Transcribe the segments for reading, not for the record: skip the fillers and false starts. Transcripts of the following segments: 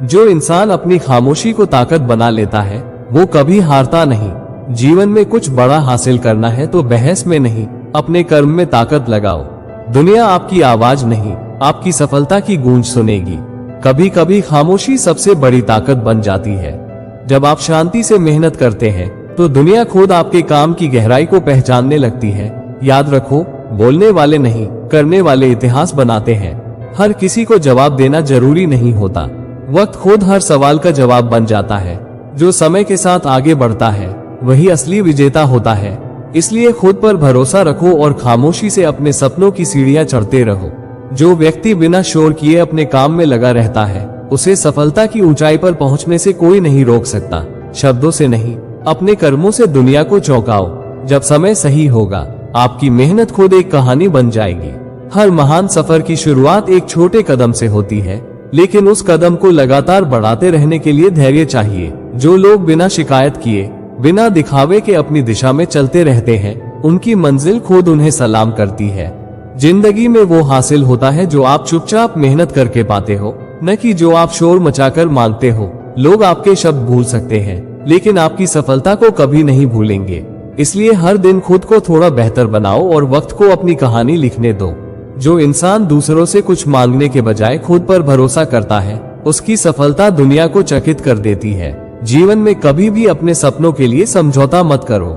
जो इंसान अपनी खामोशी को ताकत बना लेता है वो कभी हारता नहीं। जीवन में कुछ बड़ा हासिल करना है तो बहस में नहीं, अपने कर्म में ताकत लगाओ। दुनिया आपकी आवाज नहीं, आपकी सफलता की गूंज सुनेगी। कभी कभी खामोशी सबसे बड़ी ताकत बन जाती है। जब आप शांति से मेहनत करते हैं तो दुनिया खुद आपके काम की गहराई को पहचानने लगती है। याद रखो, बोलने वाले नहीं, करने वाले इतिहास बनाते हैं। हर किसी को जवाब देना जरूरी नहीं होता। वक्त खुद हर सवाल का जवाब बन जाता है। जो समय के साथ आगे बढ़ता है वही असली विजेता होता है। इसलिए खुद पर भरोसा रखो और खामोशी से अपने सपनों की सीढ़ियां चढ़ते रहो। जो व्यक्ति बिना शोर किए अपने काम में लगा रहता है उसे सफलता की ऊंचाई पर पहुंचने से कोई नहीं रोक सकता। शब्दों से नहीं, अपने कर्मों से दुनिया को चौंकाओ। जब समय सही होगा आपकी मेहनत खुद एक कहानी बन जाएगी। हर महान सफर की शुरुआत एक छोटे कदम से होती है, लेकिन उस कदम को लगातार बढ़ाते रहने के लिए धैर्य चाहिए। जो लोग बिना शिकायत किए, बिना दिखावे के अपनी दिशा में चलते रहते हैं, उनकी मंजिल खुद उन्हें सलाम करती है। जिंदगी में वो हासिल होता है जो आप चुपचाप मेहनत करके पाते हो, न कि जो आप शोर मचाकर मांगते हो। लोग आपके शब्द भूल सकते हैं, लेकिन आपकी सफलता को कभी नहीं भूलेंगे। इसलिए हर दिन खुद को थोड़ा बेहतर बनाओ और वक्त को अपनी कहानी लिखने दो। जो इंसान दूसरों से कुछ मांगने के बजाय खुद पर भरोसा करता है उसकी सफलता दुनिया को चकित कर देती है। जीवन में कभी भी अपने सपनों के लिए समझौता मत करो।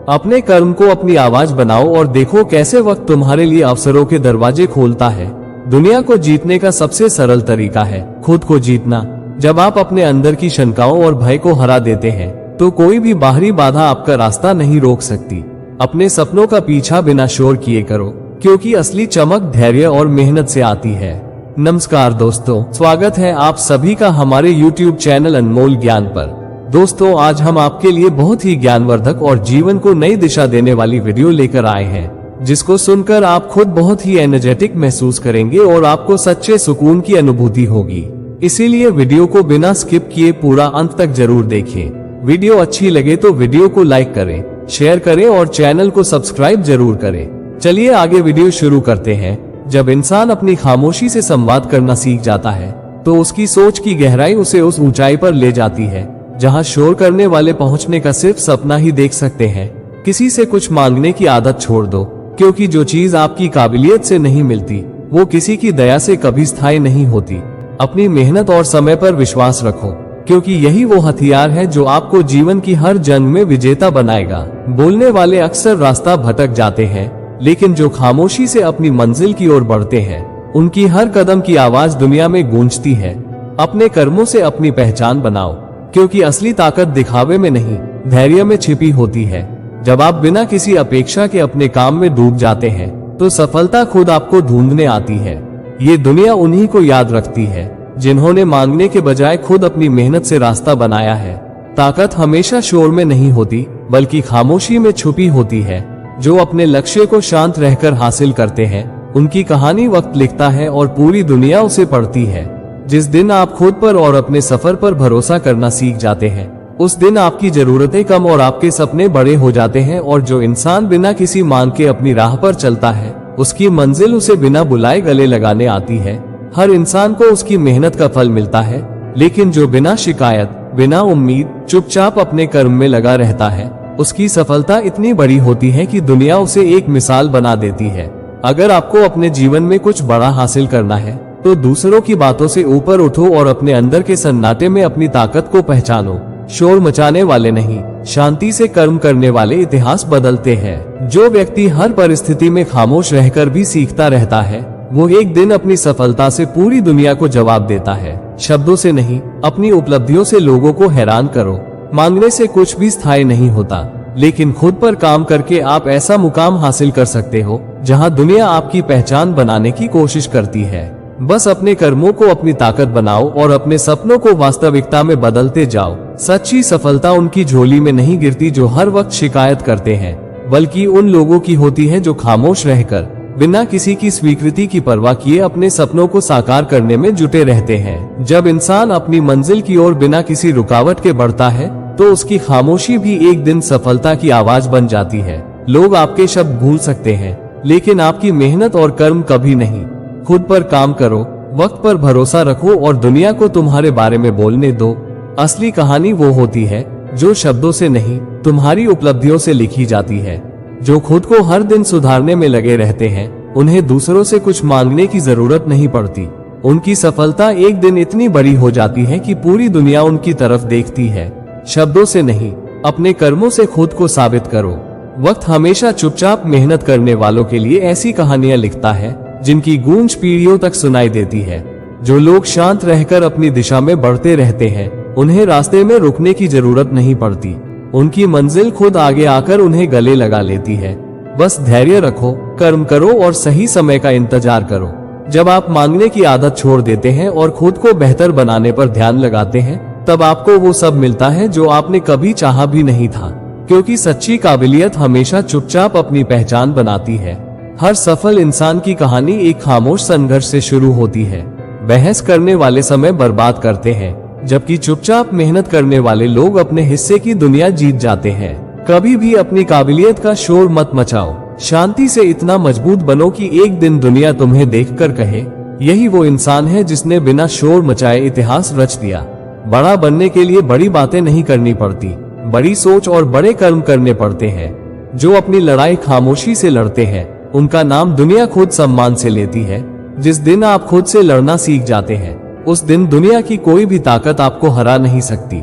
अपने कर्म को अपनी आवाज बनाओ और देखो कैसे वक्त तुम्हारे लिए अवसरों के दरवाजे खोलता है। दुनिया को जीतने का सबसे सरल तरीका है खुद को जीतना। जब आप अपने अंदर की शंकाओं और भय को हरा देते हैं तो कोई भी बाहरी बाधा आपका रास्ता नहीं रोक सकती। अपने सपनों का पीछा बिना शोर किए करो, क्योंकि असली चमक धैर्य और मेहनत से आती है। नमस्कार दोस्तों, स्वागत है आप सभी का हमारे YouTube चैनल अनमोल ज्ञान पर। दोस्तों, आज हम आपके लिए बहुत ही ज्ञानवर्धक और जीवन को नई दिशा देने वाली वीडियो लेकर आए हैं, जिसको सुनकर आप खुद बहुत ही एनर्जेटिक महसूस करेंगे और आपको सच्चे सुकून की अनुभूति होगी। इसीलिए वीडियो को बिना स्किप किए पूरा अंत तक जरूर देखें। वीडियो अच्छी लगे तो वीडियो को लाइक करें, शेयर करें और चैनल को सब्सक्राइब जरूर करें। चलिए आगे वीडियो शुरू करते हैं। जब इंसान अपनी खामोशी से संवाद करना सीख जाता है तो उसकी सोच की गहराई उसे उस ऊंचाई पर ले जाती है जहां शोर करने वाले पहुंचने का सिर्फ सपना ही देख सकते हैं। किसी से कुछ मांगने की आदत छोड़ दो, क्योंकि जो चीज आपकी काबिलियत से नहीं मिलती वो किसी की दया से कभी स्थायी नहीं होती। अपनी मेहनत और समय पर विश्वास रखो, क्योंकि यही वो हथियार है जो आपको जीवन की हर जंग में विजेता बनाएगा। बोलने वाले अक्सर रास्ता भटक जाते हैं, लेकिन जो खामोशी से अपनी मंजिल की ओर बढ़ते हैं उनकी हर कदम की आवाज दुनिया में गूंजती है। अपने कर्मों से अपनी पहचान बनाओ, क्योंकि असली ताकत दिखावे में नहीं, धैर्य में छिपी होती है। जब आप बिना किसी अपेक्षा के अपने काम में डूब जाते हैं तो सफलता खुद आपको ढूंढने आती है। ये दुनिया उन्हीं को याद रखती है जिन्होंने मांगने के बजाय खुद अपनी मेहनत से रास्ता बनाया है। ताकत हमेशा शोर में नहीं होती, बल्कि खामोशी में छुपी होती है। जो अपने लक्ष्य को शांत रहकर हासिल करते हैं उनकी कहानी वक्त लिखता है और पूरी दुनिया उसे पढ़ती है। जिस दिन आप खुद पर और अपने सफर पर भरोसा करना सीख जाते हैं उस दिन आपकी जरूरतें कम और आपके सपने बड़े हो जाते हैं। और जो इंसान बिना किसी मांग के अपनी राह पर चलता है उसकी मंजिल उसे बिना बुलाए गले लगाने आती है। हर इंसान को उसकी मेहनत का फल मिलता है, लेकिन जो बिना शिकायत, बिना उम्मीद, चुपचाप अपने कर्म में लगा रहता है उसकी सफलता इतनी बड़ी होती है कि दुनिया उसे एक मिसाल बना देती है। अगर आपको अपने जीवन में कुछ बड़ा हासिल करना है तो दूसरों की बातों से ऊपर उठो और अपने अंदर के सन्नाटे में अपनी ताकत को पहचानो। शोर मचाने वाले नहीं, शांति से कर्म करने वाले इतिहास बदलते हैं। जो व्यक्ति हर परिस्थिति में खामोश रहकर भी सीखता रहता है वो एक दिन अपनी सफलता से पूरी दुनिया को जवाब देता है। शब्दों से नहीं, अपनी उपलब्धियों से लोगों को हैरान करो। मांगने से कुछ भी स्थायी नहीं होता, लेकिन खुद पर काम करके आप ऐसा मुकाम हासिल कर सकते हो जहां दुनिया आपकी पहचान बनाने की कोशिश करती है। बस अपने कर्मों को अपनी ताकत बनाओ और अपने सपनों को वास्तविकता में बदलते जाओ। सच्ची सफलता उनकी झोली में नहीं गिरती जो हर वक्त शिकायत करते हैं, बल्कि उन लोगों की होती है जो खामोश रहकर बिना किसी की स्वीकृति की परवाह किए अपने सपनों को साकार करने में जुटे रहते हैं। जब इंसान अपनी मंजिल की ओर बिना किसी रुकावट के बढ़ता है तो उसकी खामोशी भी एक दिन सफलता की आवाज बन जाती है। लोग आपके शब्द भूल सकते हैं, लेकिन आपकी मेहनत और कर्म कभी नहीं। खुद पर काम करो, वक्त पर भरोसा रखो और दुनिया को तुम्हारे बारे में बोलने दो। असली कहानी वो होती है जो शब्दों से नहीं, तुम्हारी उपलब्धियों से लिखी जाती है। जो खुद को हर दिन सुधारने में लगे रहते हैं, उन्हें दूसरों से कुछ मांगने की जरूरत नहीं पड़ती। उनकी सफलता एक दिन इतनी बड़ी हो जाती है कि पूरी दुनिया उनकी तरफ देखती है। शब्दों से नहीं, अपने कर्मों से खुद को साबित करो। वक्त हमेशा चुपचाप मेहनत करने वालों के लिए ऐसी कहानियां लिखता है जिनकी गूंज पीढ़ियों तक सुनाई देती है। जो लोग शांत रहकर अपनी दिशा में बढ़ते रहते हैं, उन्हें रास्ते में रुकने की जरूरत नहीं पड़ती। उनकी मंजिल खुद आगे आकर उन्हें गले लगा लेती है। बस धैर्य रखो, कर्म करो और सही समय का इंतजार करो। जब आप मांगने की आदत छोड़ देते हैं और खुद को बेहतर बनाने पर ध्यान लगाते हैं, तब आपको वो सब मिलता है जो आपने कभी चाहा भी नहीं था। क्योंकि सच्ची काबिलियत हमेशा चुपचाप अपनी पहचान बनाती है। हर सफल इंसान की कहानी एक खामोश संघर्ष से शुरू होती है। बहस करने वाले समय बर्बाद करते हैं, जबकि चुपचाप मेहनत करने वाले लोग अपने हिस्से की दुनिया जीत जाते हैं। कभी भी अपनी काबिलियत का शोर मत मचाओ। शांति से इतना मजबूत बनो कि एक दिन दुनिया तुम्हें देखकर कहे, यही वो इंसान है जिसने बिना शोर मचाए इतिहास रच दिया। बड़ा बनने के लिए बड़ी बातें नहीं करनी पड़ती, बड़ी सोच और बड़े कर्म करने पड़ते हैं। जो अपनी लड़ाई खामोशी से लड़ते हैं, उनका नाम दुनिया खुद सम्मान से लेती है। जिस दिन आप खुद से लड़ना सीख जाते हैं, उस दिन दुनिया की कोई भी ताकत आपको हरा नहीं सकती।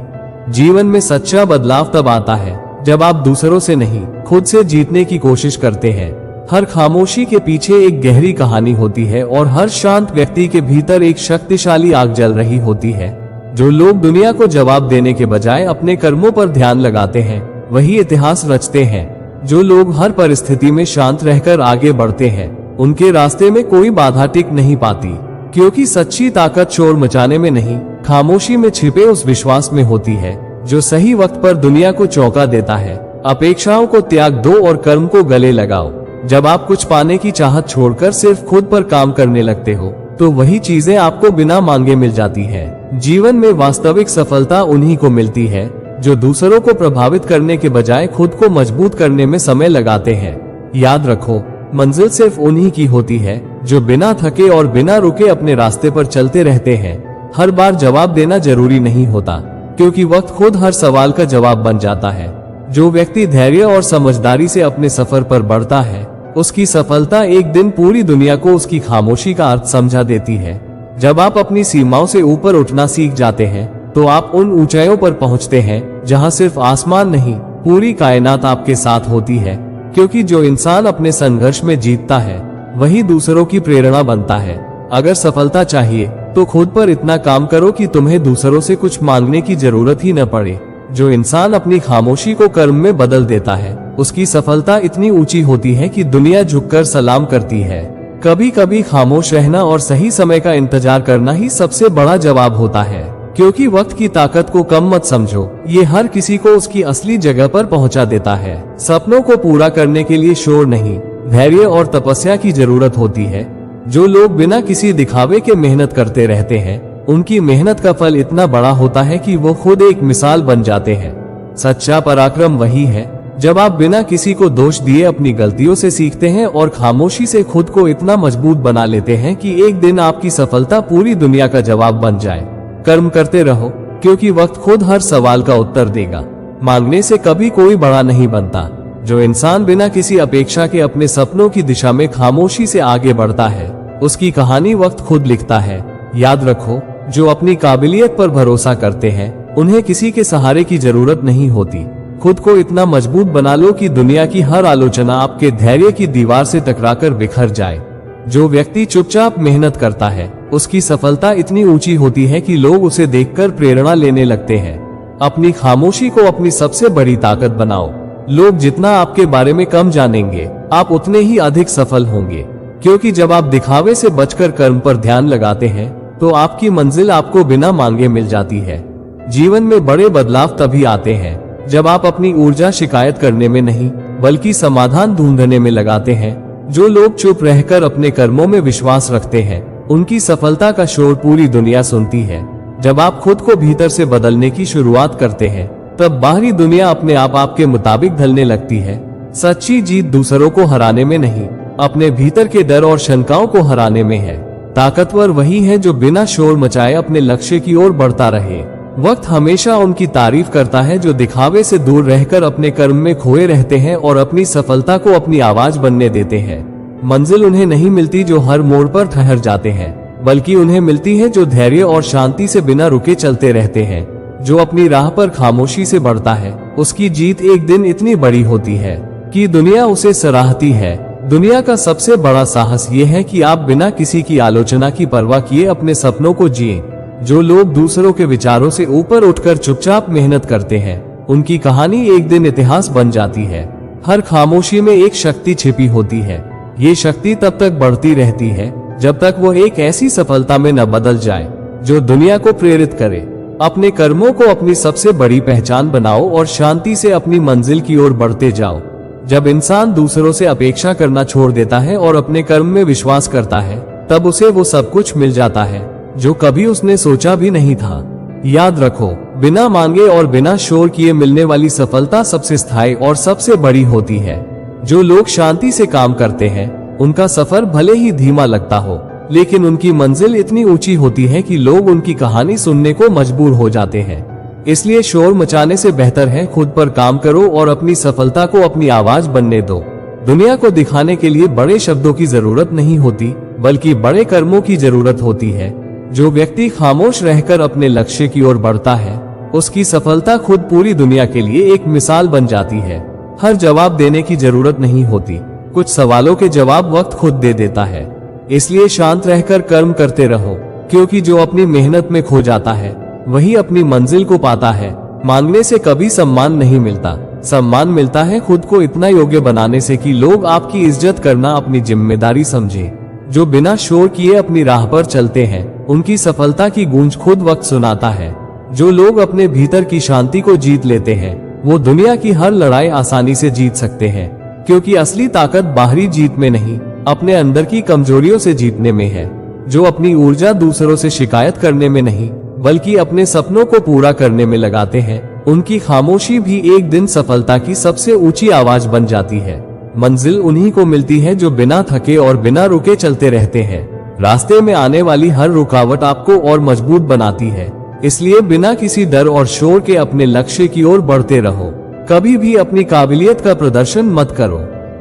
जीवन में सच्चा बदलाव तब आता है जब आप दूसरों से नहीं, खुद से जीतने की कोशिश करते हैं। हर खामोशी के पीछे एक गहरी कहानी होती है और हर शांत व्यक्ति के भीतर एक शक्तिशाली आग जल रही होती है। जो लोग दुनिया को जवाब देने के बजाय अपने कर्मों पर ध्यान लगाते हैं, वही इतिहास रचते हैं। जो लोग हर परिस्थिति में शांत रहकर आगे बढ़ते हैं, उनके रास्ते में कोई बाधा टिक नहीं पाती। क्योंकि सच्ची ताकत शोर मचाने में नहीं, खामोशी में छिपे उस विश्वास में होती है जो सही वक्त पर दुनिया को चौंका देता है। अपेक्षाओं को त्याग दो और कर्म को गले लगाओ। जब आप कुछ पाने की चाहत छोड़कर सिर्फ खुद पर काम करने लगते हो, तो वही चीजें आपको बिना मांगे मिल जाती है। जीवन में वास्तविक सफलता उन्हीं को मिलती है जो दूसरों को प्रभावित करने के बजाय खुद को मजबूत करने में समय लगाते हैं। याद रखो, मंजिल सिर्फ उन्हीं की होती है जो बिना थके और बिना रुके अपने रास्ते पर चलते रहते हैं। हर बार जवाब देना जरूरी नहीं होता, क्योंकि वक्त खुद हर सवाल का जवाब बन जाता है। जो व्यक्ति धैर्य और समझदारी से अपने सफर पर बढ़ता है, उसकी सफलता एक दिन पूरी दुनिया को उसकी खामोशी का अर्थ समझा देती है। जब आप अपनी सीमाओं से ऊपर उठना सीख जाते हैं, तो आप उन ऊंचाइयों पर पहुंचते हैं जहां सिर्फ आसमान नहीं, पूरी कायनात आपके साथ होती है। क्योंकि जो इंसान अपने संघर्ष में जीतता है, वही दूसरों की प्रेरणा बनता है। अगर सफलता चाहिए तो खुद पर इतना काम करो कि तुम्हें दूसरों से कुछ मांगने की जरूरत ही न पड़े। जो इंसान अपनी खामोशी को कर्म में बदल देता है, उसकी सफलता इतनी ऊंची होती है कि दुनिया झुककर सलाम करती है। कभी कभी खामोश रहना और सही समय का इंतजार करना ही सबसे बड़ा जवाब होता है। क्योंकि वक्त की ताकत को कम मत समझो, ये हर किसी को उसकी असली जगह पर पहुंचा देता है। सपनों को पूरा करने के लिए शोर नहीं, धैर्य और तपस्या की जरूरत होती है। जो लोग बिना किसी दिखावे के मेहनत करते रहते हैं, उनकी मेहनत का फल इतना बड़ा होता है कि वो खुद एक मिसाल बन जाते हैं। सच्चा पराक्रम वही है जब आप बिना किसी को दोष दिए अपनी गलतियों से सीखते हैं और खामोशी से खुद को इतना मजबूत बना लेते हैं कि एक दिन आपकी सफलता पूरी दुनिया का जवाब बन जाए। कर्म करते रहो, क्योंकि वक्त खुद हर सवाल का उत्तर देगा। मांगने से कभी कोई बड़ा नहीं बनता। जो इंसान बिना किसी अपेक्षा के अपने सपनों की दिशा में खामोशी से आगे बढ़ता है, उसकी कहानी वक्त खुद लिखता है। याद रखो, जो अपनी काबिलियत पर भरोसा करते हैं, उन्हें किसी के सहारे की जरूरत नहीं होती। खुद को इतना मजबूत बना लो कि दुनिया की हर आलोचना आपके धैर्य की दीवार से टकराकर बिखर जाए। जो व्यक्ति चुपचाप मेहनत करता है, उसकी सफलता इतनी ऊंची होती है कि लोग उसे देखकर प्रेरणा लेने लगते हैं। अपनी खामोशी को अपनी सबसे बड़ी ताकत बनाओ। लोग जितना आपके बारे में कम जानेंगे, आप उतने ही अधिक सफल होंगे। क्योंकि जब आप दिखावे से बचकर कर्म पर ध्यान लगाते हैं, तो आपकी मंजिल आपको बिना मांगे मिल जाती है। जीवन में बड़े बदलाव तभी आते हैं जब आप अपनी ऊर्जा शिकायत करने में नहीं, बल्कि समाधान ढूंढने में लगाते हैं। जो लोग चुप रहकर अपने कर्मों में विश्वास रखते हैं, उनकी सफलता का शोर पूरी दुनिया सुनती है। जब आप खुद को भीतर से बदलने की शुरुआत करते हैं, तब बाहरी दुनिया अपने आप आपके मुताबिक ढलने लगती है। सच्ची जीत दूसरों को हराने में नहीं, अपने भीतर के डर और शंकाओं को हराने में है। ताकतवर वही है जो बिना शोर मचाए अपने लक्ष्य की ओर बढ़ता रहे। वक्त हमेशा उनकी तारीफ करता है जो दिखावे से दूर रहकर अपने कर्म में खोए रहते हैं और अपनी सफलता को अपनी आवाज बनने देते हैं। मंजिल उन्हें नहीं मिलती जो हर मोड़ पर ठहर जाते हैं, बल्कि उन्हें मिलती है जो धैर्य और शांति से बिना रुके चलते रहते हैं। जो अपनी राह पर खामोशी से बढ़ता है, उसकी जीत एक दिन इतनी बड़ी होती है कि दुनिया उसे सराहती है। दुनिया का सबसे बड़ा साहस ये है कि आप बिना किसी की आलोचना की परवाह किए अपने सपनों को जिए। जो लोग दूसरों के विचारों से ऊपर उठकर चुपचाप मेहनत करते हैं, उनकी कहानी एक दिन इतिहास बन जाती है। हर खामोशी में एक शक्ति छिपी होती है। ये शक्ति तब तक बढ़ती रहती है जब तक वो एक ऐसी सफलता में न बदल जाए जो दुनिया को प्रेरित करे। अपने कर्मों को अपनी सबसे बड़ी पहचान बनाओ और शांति से अपनी मंजिल की ओर बढ़ते जाओ। जब इंसान दूसरों से अपेक्षा करना छोड़ देता है और अपने कर्म में विश्वास करता है, तब उसे वो सब कुछ मिल जाता है जो कभी उसने सोचा भी नहीं था। याद रखो, बिना मांगे और बिना शोर किए मिलने वाली सफलता सबसे स्थायी और सबसे बड़ी होती है। जो लोग शांति से काम करते हैं, उनका सफर भले ही धीमा लगता हो, लेकिन उनकी मंजिल इतनी ऊंची होती है कि लोग उनकी कहानी सुनने को मजबूर हो जाते हैं। इसलिए शोर मचाने से बेहतर है खुद पर काम करो और अपनी सफलता को अपनी आवाज बनने दो। दुनिया को दिखाने के लिए बड़े शब्दों की जरूरत नहीं होती, बल्कि बड़े कर्मों की जरूरत होती है। जो व्यक्ति खामोश रहकर अपने लक्ष्य की ओर बढ़ता है, उसकी सफलता खुद पूरी दुनिया के लिए एक मिसाल बन जाती है। हर जवाब देने की जरूरत नहीं होती, कुछ सवालों के जवाब वक्त खुद दे देता है। इसलिए शांत रहकर कर्म करते रहो, क्योंकि जो अपनी मेहनत में खो जाता है, वही अपनी मंजिल को पाता है। मांगने से कभी सम्मान नहीं मिलता, सम्मान मिलता है खुद को इतना योग्य बनाने से कि लोग आपकी इज्जत करना अपनी जिम्मेदारी समझे। जो बिना शोर किए अपनी राह पर चलते हैं, उनकी सफलता की गूंज खुद वक्त सुनाता है। जो लोग अपने भीतर की शांति को जीत लेते हैं, वो दुनिया की हर लड़ाई आसानी से जीत सकते हैं, क्योंकि असली ताकत बाहरी जीत में नहीं, अपने अंदर की कमजोरियों से जीतने में है। जो अपनी ऊर्जा दूसरों से शिकायत करने में नहीं, बल्कि अपने सपनों को पूरा करने में लगाते हैं, उनकी खामोशी भी एक दिन सफलता की सबसे ऊंची आवाज बन जाती है। मंजिल उन्हीं को मिलती है जो बिना थके और बिना रुके चलते रहते हैं। रास्ते में आने वाली हर रुकावट आपको और मजबूत बनाती है। इसलिए बिना किसी डर और शोर के अपने लक्ष्य की ओर बढ़ते रहो। कभी भी अपनी काबिलियत का प्रदर्शन मत करो।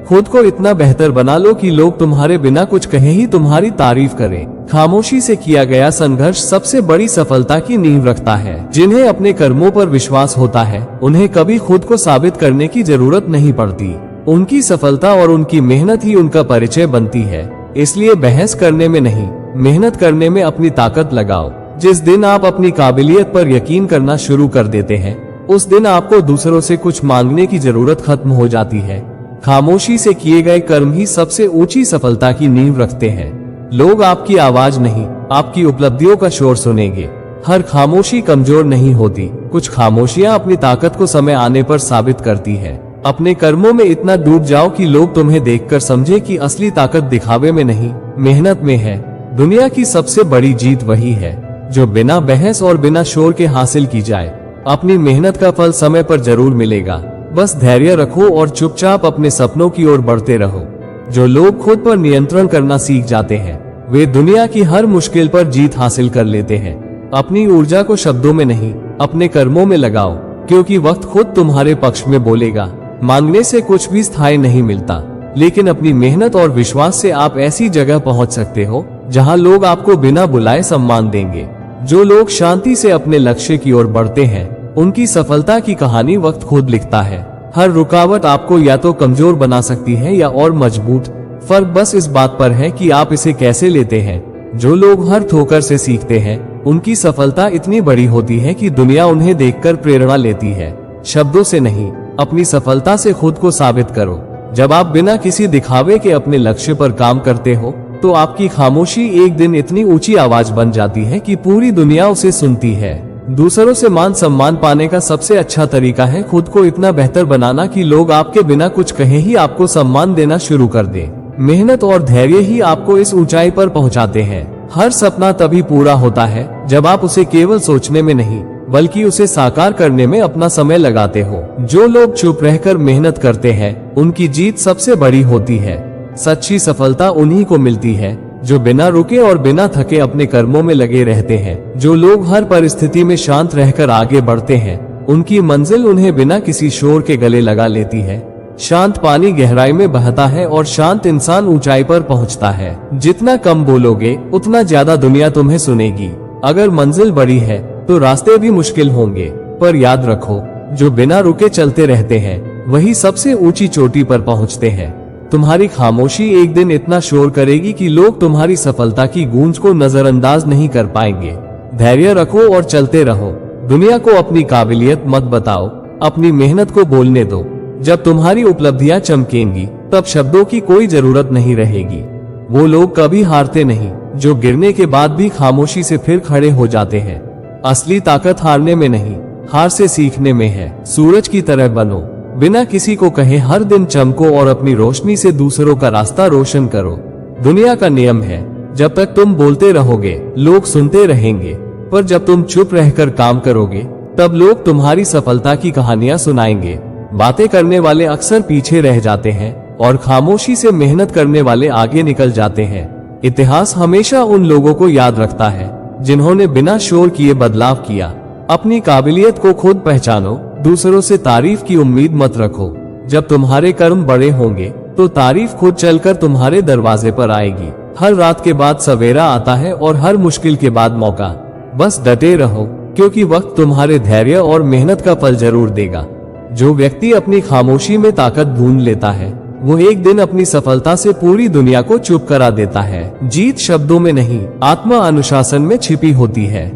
खुद को इतना बेहतर बना लो कि लोग तुम्हारे बिना कुछ कहे ही तुम्हारी तारीफ करें। खामोशी से किया गया संघर्ष सबसे बड़ी सफलता की नींव रखता है। जिन्हें अपने कर्मों पर विश्वास होता है, उन्हें कभी खुद को साबित करने की जरूरत नहीं पड़ती। उनकी सफलता और उनकी मेहनत ही उनका परिचय बनती है। इसलिए बहस करने में नहीं, मेहनत करने में अपनी ताकत लगाओ। जिस दिन आप अपनी काबिलियत पर यकीन करना शुरू कर देते हैं, उस दिन आपको दूसरों से कुछ मांगने की जरूरत खत्म हो जाती है। खामोशी से किए गए कर्म ही सबसे ऊंची सफलता की नींव रखते हैं। लोग आपकी आवाज नहीं, आपकी उपलब्धियों का शोर सुनेंगे। हर खामोशी कमजोर नहीं होती, कुछ खामोशियां अपनी ताकत को समय आने पर साबित करती है। अपने कर्मों में इतना डूब जाओ कि लोग तुम्हें देखकर समझे कि असली ताकत दिखावे में नहीं, मेहनत में है। दुनिया की सबसे बड़ी जीत वही है जो बिना बहस और बिना शोर के हासिल की जाए। अपनी मेहनत का फल समय पर जरूर मिलेगा, बस धैर्य रखो और चुपचाप अपने सपनों की ओर बढ़ते रहो। जो लोग खुद पर नियंत्रण करना सीख जाते हैं, वे दुनिया की हर मुश्किल पर जीत हासिल कर लेते हैं। अपनी ऊर्जा को शब्दों में नहीं, अपने कर्मों में लगाओ, क्योंकि वक्त खुद तुम्हारे पक्ष में बोलेगा। मांगने से कुछ भी स्थायी नहीं मिलता, लेकिन अपनी मेहनत और विश्वास से आप ऐसी जगह पहुंच सकते हो जहां लोग आपको बिना बुलाए सम्मान देंगे। जो लोग शांति से अपने लक्ष्य की ओर बढ़ते हैं, उनकी सफलता की कहानी वक्त खुद लिखता है। हर रुकावट आपको या तो कमजोर बना सकती है या और मजबूत। फर्क बस इस बात पर है कि आप इसे कैसे लेते हैं। जो लोग हर ठोकर से सीखते हैं, उनकी सफलता इतनी बड़ी होती है कि दुनिया उन्हें देखकर प्रेरणा लेती है। शब्दों से नहीं, अपनी सफलता से खुद को साबित करो। जब आप बिना किसी दिखावे के अपने लक्ष्य पर काम करते हो, तो आपकी खामोशी एक दिन इतनी ऊंची आवाज बन जाती है कि पूरी दुनिया उसे सुनती है। दूसरों से मान सम्मान पाने का सबसे अच्छा तरीका है खुद को इतना बेहतर बनाना कि लोग आपके बिना कुछ कहे ही आपको सम्मान देना शुरू कर दें। मेहनत और धैर्य ही आपको इस ऊंचाई पर पहुंचाते हैं। हर सपना तभी पूरा होता है जब आप उसे केवल सोचने में नहीं, बल्कि उसे साकार करने में अपना समय लगाते हो। जो लोग चुप रहकर मेहनत करते हैं, उनकी जीत सबसे बड़ी होती है। सच्ची सफलता उन्हीं को मिलती है जो बिना रुके और बिना थके अपने कर्मों में लगे रहते हैं। जो लोग हर परिस्थिति में शांत रहकर आगे बढ़ते हैं, उनकी मंजिल उन्हें बिना किसी शोर के गले लगा लेती है। शांत पानी गहराई में बहता है और शांत इंसान ऊंचाई पर पहुंचता है। जितना कम बोलोगे उतना ज्यादा दुनिया तुम्हें सुनेगी। अगर मंजिल बड़ी है तो रास्ते भी मुश्किल होंगे, पर याद रखो, जो बिना रुके चलते रहते हैं वही सबसे ऊंची चोटी पर पहुंचते हैं। तुम्हारी खामोशी एक दिन इतना शोर करेगी कि लोग तुम्हारी सफलता की गूंज को नजरअंदाज नहीं कर पाएंगे। धैर्य रखो और चलते रहो। दुनिया को अपनी काबिलियत मत बताओ, अपनी मेहनत को बोलने दो। जब तुम्हारी उपलब्धियां चमकेंगी तब शब्दों की कोई जरूरत नहीं रहेगी। वो लोग कभी हारते नहीं जो गिरने के बाद भी खामोशी से फिर खड़े हो जाते हैं। असली ताकत हारने में नहीं, हार से सीखने में है। सूरज की तरह बनो, बिना किसी को कहे हर दिन चमको और अपनी रोशनी से दूसरों का रास्ता रोशन करो। दुनिया का नियम है, जब तक तुम बोलते रहोगे लोग सुनते रहेंगे, पर जब तुम चुप रहकर काम करोगे तब लोग तुम्हारी सफलता की कहानियां सुनाएंगे। बातें करने वाले अक्सर पीछे रह जाते हैं और खामोशी से मेहनत करने वाले आगे निकल जाते हैं। इतिहास हमेशा उन लोगों को याद रखता है जिन्होंने बिना शोर किए बदलाव किया। अपनी काबिलियत को खुद पहचानो, दूसरों से तारीफ की उम्मीद मत रखो। जब तुम्हारे कर्म बड़े होंगे तो तारीफ खुद चलकर तुम्हारे दरवाजे पर आएगी। हर रात के बाद सवेरा आता है और हर मुश्किल के बाद मौका। बस डटे रहो, क्योंकि वक्त तुम्हारे धैर्य और मेहनत का फल जरूर देगा। जो व्यक्ति अपनी खामोशी में ताकत ढूंढ लेता है वो एक दिन अपनी सफलता से पूरी दुनिया को चुप करा देता है। जीत शब्दों में नहीं, आत्मा अनुशासन में छिपी होती है।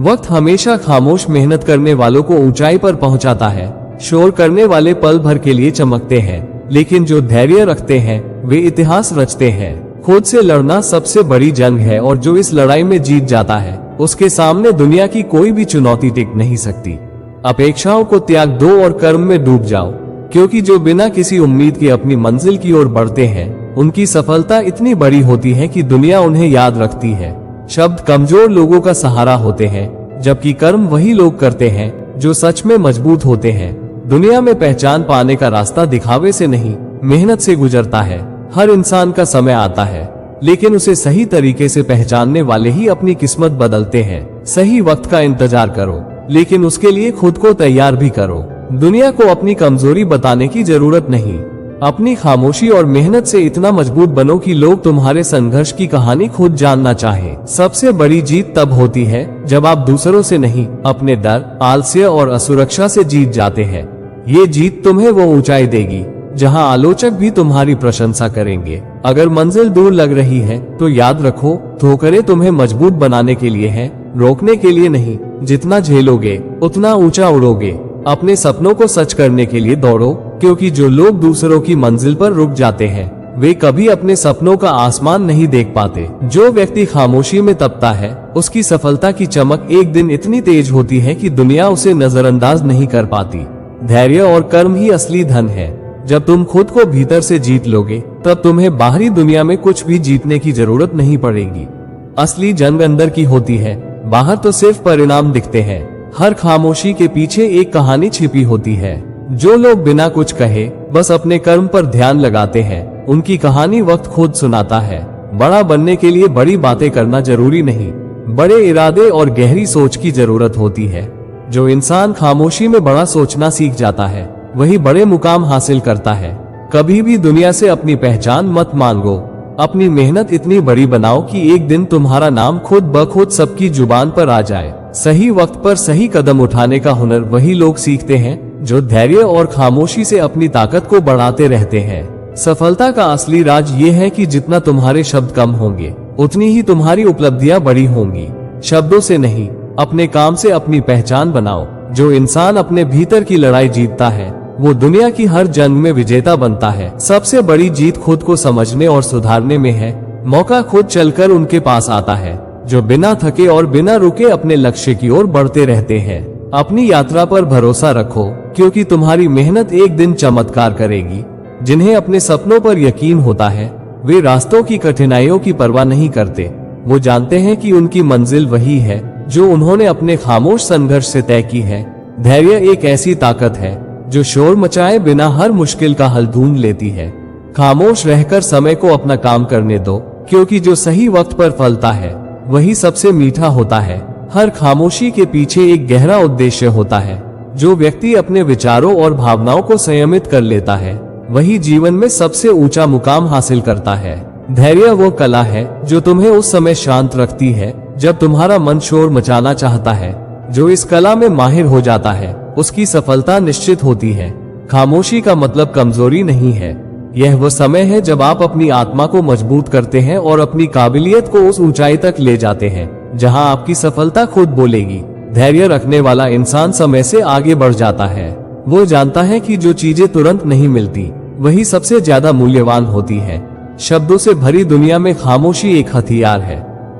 वक्त हमेशा खामोश मेहनत करने वालों को ऊंचाई पर पहुंचाता है। शोर करने वाले पल भर के लिए चमकते हैं, लेकिन जो धैर्य रखते हैं वे इतिहास रचते हैं। खुद से लड़ना सबसे बड़ी जंग है और जो इस लड़ाई में जीत जाता है उसके सामने दुनिया की कोई भी चुनौती टिक नहीं सकती। अपेक्षाओं को त्याग दो और कर्म में डूब जाओ, क्योंकि जो बिना किसी उम्मीद के अपनी मंजिल की ओर बढ़ते हैं उनकी सफलता इतनी बड़ी होती है कि दुनिया उन्हें याद रखती है। शब्द कमजोर लोगों का सहारा होते हैं, जबकि कर्म वही लोग करते हैं जो सच में मजबूत होते हैं। दुनिया में पहचान पाने का रास्ता दिखावे से नहीं, मेहनत से गुजरता है। हर इंसान का समय आता है, लेकिन उसे सही तरीके से पहचानने वाले ही अपनी किस्मत बदलते हैं। सही वक्त का इंतजार करो, लेकिन उसके लिए खुद को तैयार भी करो। दुनिया को अपनी कमजोरी बताने की जरूरत नहीं। अपनी खामोशी और मेहनत से इतना मजबूत बनो कि लोग तुम्हारे संघर्ष की कहानी खुद जानना चाहें। सबसे बड़ी जीत तब होती है जब आप दूसरों से नहीं, अपने डर, आलस्य और असुरक्षा से जीत जाते हैं। ये जीत तुम्हें वो ऊंचाई देगी जहां आलोचक भी तुम्हारी प्रशंसा करेंगे। अगर मंजिल दूर लग रही है तो याद रखो, ठोकरें तुम्हें मजबूत बनाने के लिए हैं, रोकने के लिए नहीं। जितना झेलोगे उतना ऊंचा उड़ोगे। अपने सपनों को सच करने के लिए दौड़ो, क्योंकि जो लोग दूसरों की मंजिल पर रुक जाते हैं वे कभी अपने सपनों का आसमान नहीं देख पाते। जो व्यक्ति खामोशी में तपता है उसकी सफलता की चमक एक दिन इतनी तेज होती है कि दुनिया उसे नजरअंदाज नहीं कर पाती। धैर्य और कर्म ही असली धन है। जब तुम खुद को भीतर से जीत लोगे तब तुम्हें बाहरी दुनिया में कुछ भी जीतने की जरूरत नहीं पड़ेगी। असली जंग अंदर की होती है, बाहर तो सिर्फ परिणाम दिखते हैं। हर खामोशी के पीछे एक कहानी छिपी होती है। जो लोग बिना कुछ कहे बस अपने कर्म पर ध्यान लगाते हैं, उनकी कहानी वक्त खुद सुनाता है। बड़ा बनने के लिए बड़ी बातें करना जरूरी नहीं, बड़े इरादे और गहरी सोच की जरूरत होती है। जो इंसान खामोशी में बड़ा सोचना सीख जाता है वही बड़े मुकाम हासिल करता है। कभी भी दुनिया से अपनी पहचान मत मांगो। अपनी मेहनत इतनी बड़ी बनाओ कि एक दिन तुम्हारा नाम खुद ब खुद सबकी जुबान पर आ जाए। सही वक्त पर सही कदम उठाने का हुनर वही लोग सीखते हैं जो धैर्य और खामोशी से अपनी ताकत को बढ़ाते रहते हैं। सफलता का असली राज ये है कि जितना तुम्हारे शब्द कम होंगे उतनी ही तुम्हारी उपलब्धियां बड़ी होंगी। शब्दों से नहीं, अपने काम से अपनी पहचान बनाओ। जो इंसान अपने भीतर की लड़ाई जीतता है वो दुनिया की हर जंग में विजेता बनता है। सबसे बड़ी जीत खुद को समझने और सुधारने में है। मौका खुद चलकर उनके पास आता है जो बिना थके और बिना रुके अपने लक्ष्य की ओर बढ़ते रहते हैं। अपनी यात्रा पर भरोसा रखो, क्योंकि तुम्हारी मेहनत एक दिन चमत्कार करेगी। जिन्हें अपने सपनों पर यकीन होता है वे रास्तों की कठिनाइयों की परवाह नहीं करते। वो जानते हैं कि उनकी मंजिल वही है जो उन्होंने अपने खामोश संघर्ष से तय की है। धैर्य एक ऐसी ताकत है जो शोर मचाए बिना हर मुश्किल का हल ढूंढ लेती है। खामोश रहकर समय को अपना काम करने दो, क्योंकि जो सही वक्त पर फलता है वही सबसे मीठा होता है। हर खामोशी के पीछे एक गहरा उद्देश्य होता है। जो व्यक्ति अपने विचारों और भावनाओं को संयमित कर लेता है वही जीवन में सबसे ऊंचा मुकाम हासिल करता है। धैर्य वो कला है जो तुम्हें उस समय शांत रखती है जब तुम्हारा मन शोर मचाना चाहता है। जो इस कला में माहिर हो जाता है उसकी सफलता निश्चित होती है। खामोशी का मतलब कमजोरी नहीं है, यह वो समय है जब आप अपनी आत्मा को मजबूत करते हैं और अपनी काबिलियत को उस ऊंचाई तक ले जाते हैं जहां आपकी सफलता खुद बोलेगी। धैर्य रखने वाला इंसान समय से आगे बढ़ जाता है। वो जानता है कि जो चीजें तुरंत नहीं मिलती वही सबसे ज्यादा मूल्यवान होती है। शब्दों से भरी दुनिया में खामोशी एक हथियार है।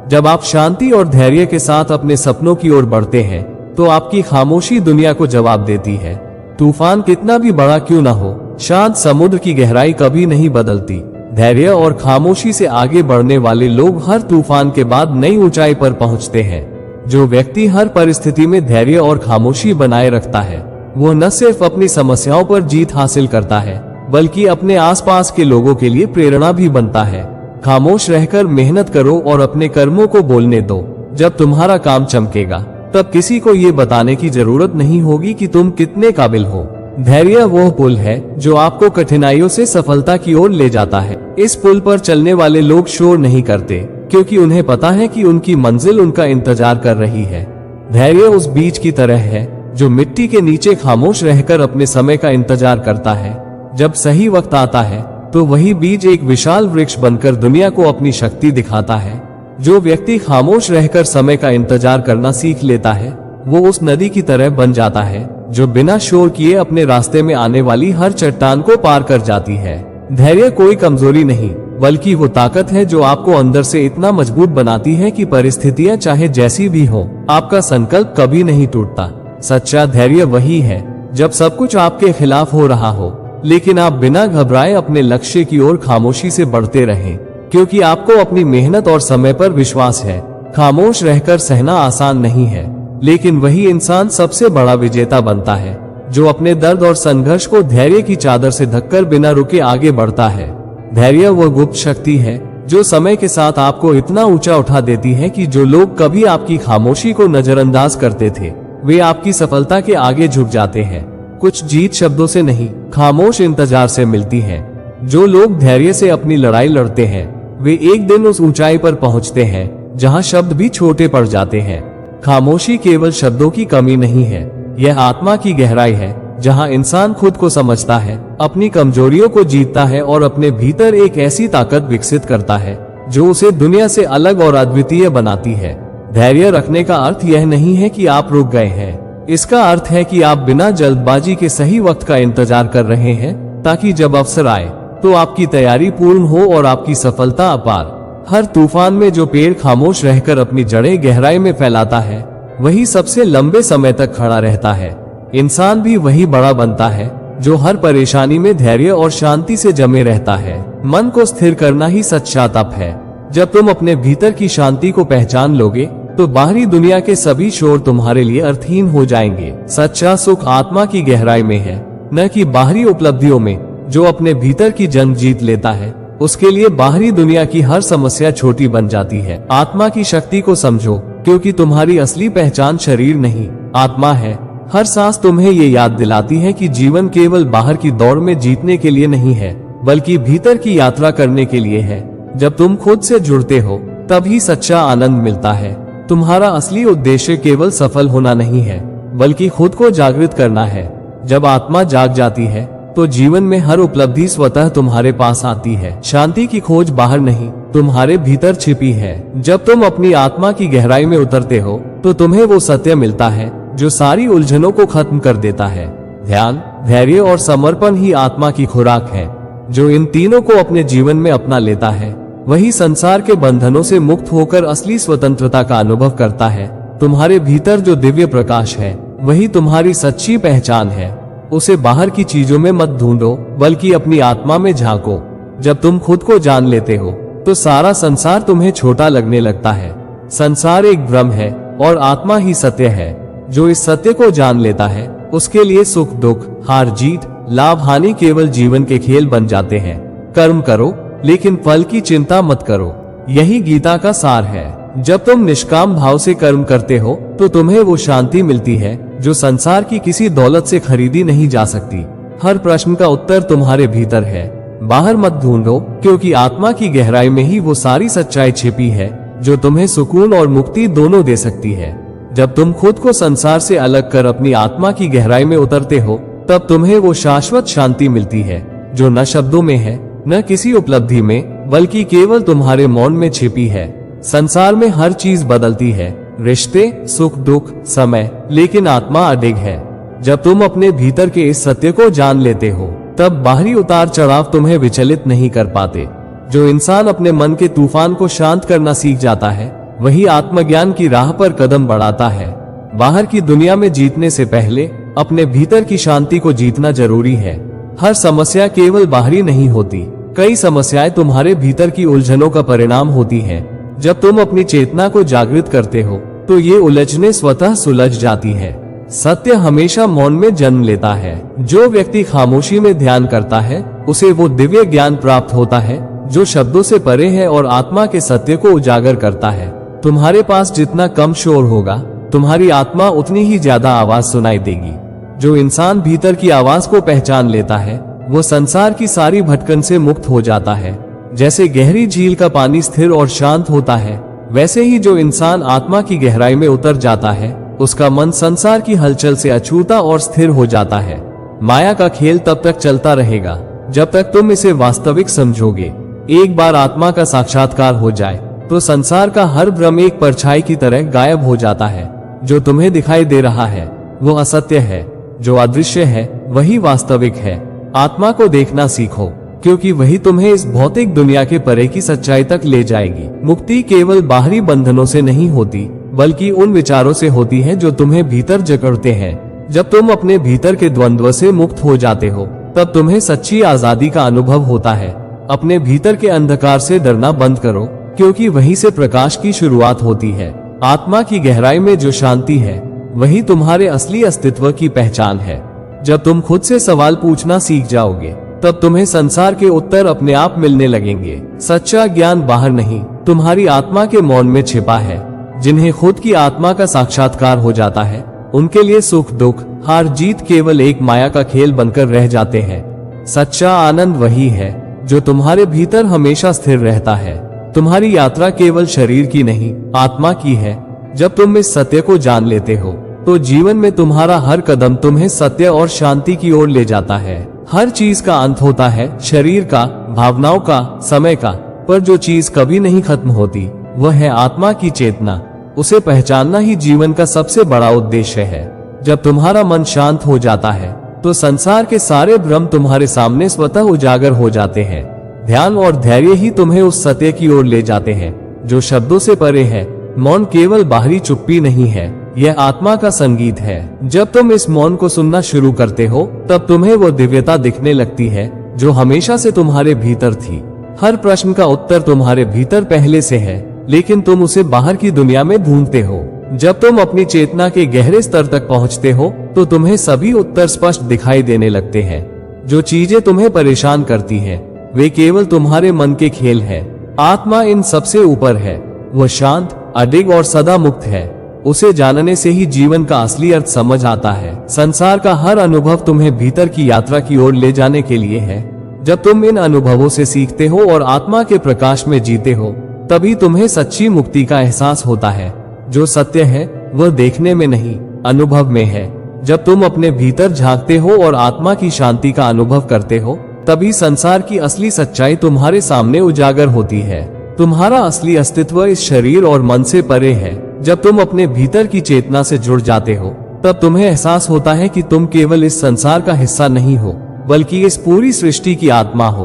जब आप शांति और धैर्य के साथ अपने सपनों की ओर बढ़ते हैं तो आपकी खामोशी दुनिया को जवाब देती है। तूफान कितना भी बड़ा क्यों ना हो, शांत समुद्र की गहराई कभी नहीं बदलती। धैर्य और खामोशी से आगे बढ़ने वाले लोग हर तूफान के बाद नई ऊंचाई पर पहुंचते हैं। जो व्यक्ति हर परिस्थिति में धैर्य और खामोशी बनाए रखता है वो न सिर्फ अपनी समस्याओं पर जीत हासिल करता है बल्कि अपने आसपास के लोगों के लिए प्रेरणा भी बनता है। खामोश रहकर मेहनत करो और अपने कर्मों को बोलने दो। जब तुम्हारा काम चमकेगा तब किसी को ये बताने की जरूरत नहीं होगी कि तुम कितने काबिल हो। धैर्य वह पुल है जो आपको कठिनाइयों से सफलता की ओर ले जाता है। इस पुल पर चलने वाले लोग शोर नहीं करते क्योंकि उन्हें पता है कि उनकी मंजिल उनका इंतजार कर रही है। धैर्य उस बीज की तरह है जो मिट्टी के नीचे खामोश रहकर अपने समय का इंतजार करता है। जब सही वक्त आता है तो वही बीज एक विशाल वृक्ष बनकर दुनिया को अपनी शक्ति दिखाता है। जो व्यक्ति खामोश रहकर समय का इंतजार करना सीख लेता है वो उस नदी की तरह बन जाता है जो बिना शोर किए अपने रास्ते में आने वाली हर चट्टान को पार कर जाती है। धैर्य कोई कमजोरी नहीं बल्कि वो ताकत है जो आपको अंदर से इतना मजबूत बनाती है कि परिस्थितियां चाहे जैसी भी हो आपका संकल्प कभी नहीं टूटता। सच्चा धैर्य वही है जब सब कुछ आपके खिलाफ हो रहा हो लेकिन आप बिना घबराए अपने लक्ष्य की ओर खामोशी से बढ़ते रहें, क्योंकि आपको अपनी मेहनत और समय पर विश्वास है। खामोश रहकर सहना आसान नहीं है लेकिन वही इंसान सबसे बड़ा विजेता बनता है जो अपने दर्द और संघर्ष को धैर्य की चादर से ढककर बिना रुके आगे बढ़ता है। धैर्य वह गुप्त शक्ति है जो समय के साथ आपको इतना ऊंचा उठा देती है कि जो लोग कभी आपकी खामोशी को नजरअंदाज करते थे वे आपकी सफलता के आगे झुक जाते हैं। कुछ जीत शब्दों से नहीं, खामोश इंतजार से मिलती है। जो लोग धैर्य से अपनी लड़ाई लड़ते हैं वे एक दिन उस ऊंचाई पर पहुंचते हैं जहां शब्द भी छोटे पड़ जाते हैं। खामोशी केवल शब्दों की कमी नहीं है, यह आत्मा की गहराई है जहां इंसान खुद को समझता है, अपनी कमजोरियों को जीतता है और अपने भीतर एक ऐसी ताकत विकसित करता है जो उसे दुनिया से अलग और अद्वितीय बनाती है। धैर्य रखने का अर्थ यह नहीं है कि आप रुक गए हैं, इसका अर्थ है कि आप बिना जल्दबाजी के सही वक्त का इंतजार कर रहे हैं ताकि जब अवसर आए तो आपकी तैयारी पूर्ण हो और आपकी सफलता अपार। हर तूफान में जो पेड़ खामोश रहकर अपनी जड़ें गहराई में फैलाता है वही सबसे लंबे समय तक खड़ा रहता है। इंसान भी वही बड़ा बनता है जो हर परेशानी में धैर्य और शांति से जमे रहता है। मन को स्थिर करना ही सच्चा तप है। जब तुम अपने भीतर की शांति को पहचान लोगे तो बाहरी दुनिया के सभी शोर तुम्हारे लिए अर्थहीन हो जाएंगे। सच्चा सुख आत्मा की गहराई में है, न कि बाहरी उपलब्धियों में। जो अपने भीतर की जंग जीत लेता है उसके लिए बाहरी दुनिया की हर समस्या छोटी बन जाती है। आत्मा की शक्ति को समझो, क्योंकि तुम्हारी असली पहचान शरीर नहीं आत्मा है। हर सांस तुम्हें ये याद दिलाती है कि जीवन केवल बाहर की दौड़ में जीतने के लिए नहीं है बल्कि भीतर की यात्रा करने के लिए है। जब तुम खुद से जुड़ते हो तभी सच्चा आनंद मिलता है। तुम्हारा असली उद्देश्य केवल सफल होना नहीं है बल्कि खुद को जागृत करना है। जब आत्मा जाग जाती है तो जीवन में हर उपलब्धि स्वतः तुम्हारे पास आती है। शांति की खोज बाहर नहीं, तुम्हारे भीतर छिपी है। जब तुम अपनी आत्मा की गहराई में उतरते हो तो तुम्हें वो सत्य मिलता है जो सारी उलझनों को खत्म कर देता है। ध्यान, धैर्य और समर्पण ही आत्मा की खुराक है। जो इन तीनों को अपने जीवन में अपना लेता है वही संसार के बंधनों से मुक्त होकर असली स्वतंत्रता का अनुभव करता है। तुम्हारे भीतर जो दिव्य प्रकाश है वही तुम्हारी सच्ची पहचान है। उसे बाहर की चीजों में मत ढूंढो बल्कि अपनी आत्मा में झांको। जब तुम खुद को जान लेते हो तो सारा संसार तुम्हें छोटा लगने लगता है। संसार एक भ्रम है और आत्मा ही सत्य है। जो इस सत्य को जान लेता है उसके लिए सुख दुख, हार जीत, लाभ हानि केवल जीवन के खेल बन जाते हैं। कर्म करो लेकिन फल की चिंता मत करो, यही गीता का सार है। जब तुम निष्काम भाव से कर्म करते हो तो तुम्हें वो शांति मिलती है जो संसार की किसी दौलत से खरीदी नहीं जा सकती। हर प्रश्न का उत्तर तुम्हारे भीतर है, बाहर मत ढूंढो, क्योंकि आत्मा की गहराई में ही वो सारी सच्चाई छिपी है जो तुम्हें सुकून और मुक्ति दोनों दे सकती है। जब तुम खुद को संसार से अलग कर अपनी आत्मा की गहराई में उतरते हो तब तुम्हें वो शाश्वत शांति मिलती है जो न शब्दों में है, न किसी उपलब्धि में, बल्कि केवल तुम्हारे मौन में छिपी है। संसार में हर चीज बदलती है, रिश्ते, सुख दुख, समय, लेकिन आत्मा अडिग है। जब तुम अपने भीतर के इस सत्य को जान लेते हो तब बाहरी उतार चढ़ाव तुम्हें विचलित नहीं कर पाते। जो इंसान अपने मन के तूफान को शांत करना सीख जाता है वही आत्मज्ञान की राह पर कदम बढ़ाता है। बाहर की दुनिया में जीतने से पहले अपने भीतर की शांति को जीतना जरूरी है। हर समस्या केवल बाहरी नहीं होती, कई समस्याएं तुम्हारे भीतर की उलझनों का परिणाम होती हैं। जब तुम अपनी चेतना को जागृत करते हो तो ये उलझने स्वतः सुलझ जाती है। सत्य हमेशा मौन में जन्म लेता है। जो व्यक्ति खामोशी में ध्यान करता है उसे वो दिव्य ज्ञान प्राप्त होता है जो शब्दों से परे है और आत्मा के सत्य को उजागर करता है। तुम्हारे पास जितना कम शोर होगा तुम्हारी आत्मा उतनी ही ज्यादा आवाज सुनाई देगी। जो इंसान भीतर की आवाज को पहचान लेता है वो संसार की सारी भटकन से मुक्त हो जाता है। जैसे गहरी झील का पानी स्थिर और शांत होता है, वैसे ही जो इंसान आत्मा की गहराई में उतर जाता है उसका मन संसार की हलचल से अछूता और स्थिर हो जाता है। माया का खेल तब तक चलता रहेगा जब तक तुम इसे वास्तविक समझोगे। एक बार आत्मा का साक्षात्कार हो जाए तो संसार का हर भ्रम एक परछाई की तरह गायब हो जाता है। जो तुम्हें दिखाई दे रहा है वो असत्य है, जो अदृश्य है वही वास्तविक है। आत्मा को देखना सीखो, क्योंकि वही तुम्हें इस भौतिक दुनिया के परे की सच्चाई तक ले जाएगी। मुक्ति केवल बाहरी बंधनों से नहीं होती, बल्कि उन विचारों से होती है जो तुम्हें भीतर जकड़ते हैं। जब तुम अपने भीतर के द्वंद्व से मुक्त हो जाते हो तब तुम्हें सच्ची आजादी का अनुभव होता है। अपने भीतर के अंधकार से डरना बंद करो, क्योंकि वहीं से प्रकाश की शुरुआत होती है। आत्मा की गहराई में जो शांति है वही तुम्हारे असली अस्तित्व की पहचान है। जब तुम खुद से सवाल पूछना सीख जाओगे तब तुम्हें संसार के उत्तर अपने आप मिलने लगेंगे। सच्चा ज्ञान बाहर नहीं, तुम्हारी आत्मा के मौन में छिपा है। जिन्हें खुद की आत्मा का साक्षात्कार हो जाता है उनके लिए सुख दुख, हार जीत केवल एक माया का खेल बनकर रह जाते हैं। सच्चा आनंद वही है जो तुम्हारे भीतर हमेशा स्थिर रहता है। तुम्हारी यात्रा केवल शरीर की नहीं, आत्मा की है। जब तुम इस सत्य को जान लेते हो तो जीवन में तुम्हारा हर कदम तुम्हें सत्य और शांति की ओर ले जाता है। हर चीज का अंत होता है, शरीर का, भावनाओं का, समय का, पर जो चीज कभी नहीं खत्म होती वह है आत्मा की चेतना। उसे पहचानना ही जीवन का सबसे बड़ा उद्देश्य है। जब तुम्हारा मन शांत हो जाता है तो संसार के सारे भ्रम तुम्हारे सामने स्वतः उजागर हो जाते हैं। ध्यान और धैर्य ही तुम्हें उस सत्य की ओर ले जाते हैं जो शब्दों से परे है। मौन केवल बाहरी चुप्पी नहीं है, यह आत्मा का संगीत है। जब तुम इस मौन को सुनना शुरू करते हो तब तुम्हें वो दिव्यता दिखने लगती है जो हमेशा से तुम्हारे भीतर थी। हर प्रश्न का उत्तर तुम्हारे भीतर पहले से है, लेकिन तुम उसे बाहर की दुनिया में ढूंढते हो। जब तुम अपनी चेतना के गहरे स्तर तक पहुंचते हो तो तुम्हें सभी उत्तर स्पष्ट दिखाई देने लगते हैं। जो चीजें तुम्हें परेशान करती हैं, वे केवल तुम्हारे मन के खेल हैं। आत्मा इन सबसे ऊपर है, वह शांत, अडिग और सदा मुक्त है। उसे जानने से ही जीवन का असली अर्थ समझ आता है। संसार का हर अनुभव तुम्हें भीतर की यात्रा की ओर ले जाने के लिए है। जब तुम इन अनुभवों से सीखते हो और आत्मा के प्रकाश में जीते हो तभी तुम्हें सच्ची मुक्ति का एहसास होता है। जो सत्य है वह देखने में नहीं, अनुभव में है। जब तुम अपने भीतर झांकते हो और आत्मा की शांति का अनुभव करते हो तभी संसार की असली सच्चाई तुम्हारे सामने उजागर होती है। तुम्हारा असली अस्तित्व इस शरीर और मन से परे है। जब तुम अपने भीतर की चेतना से जुड़ जाते हो तब तुम्हें एहसास होता है कि तुम केवल इस संसार का हिस्सा नहीं हो, बल्कि इस पूरी सृष्टि की आत्मा हो।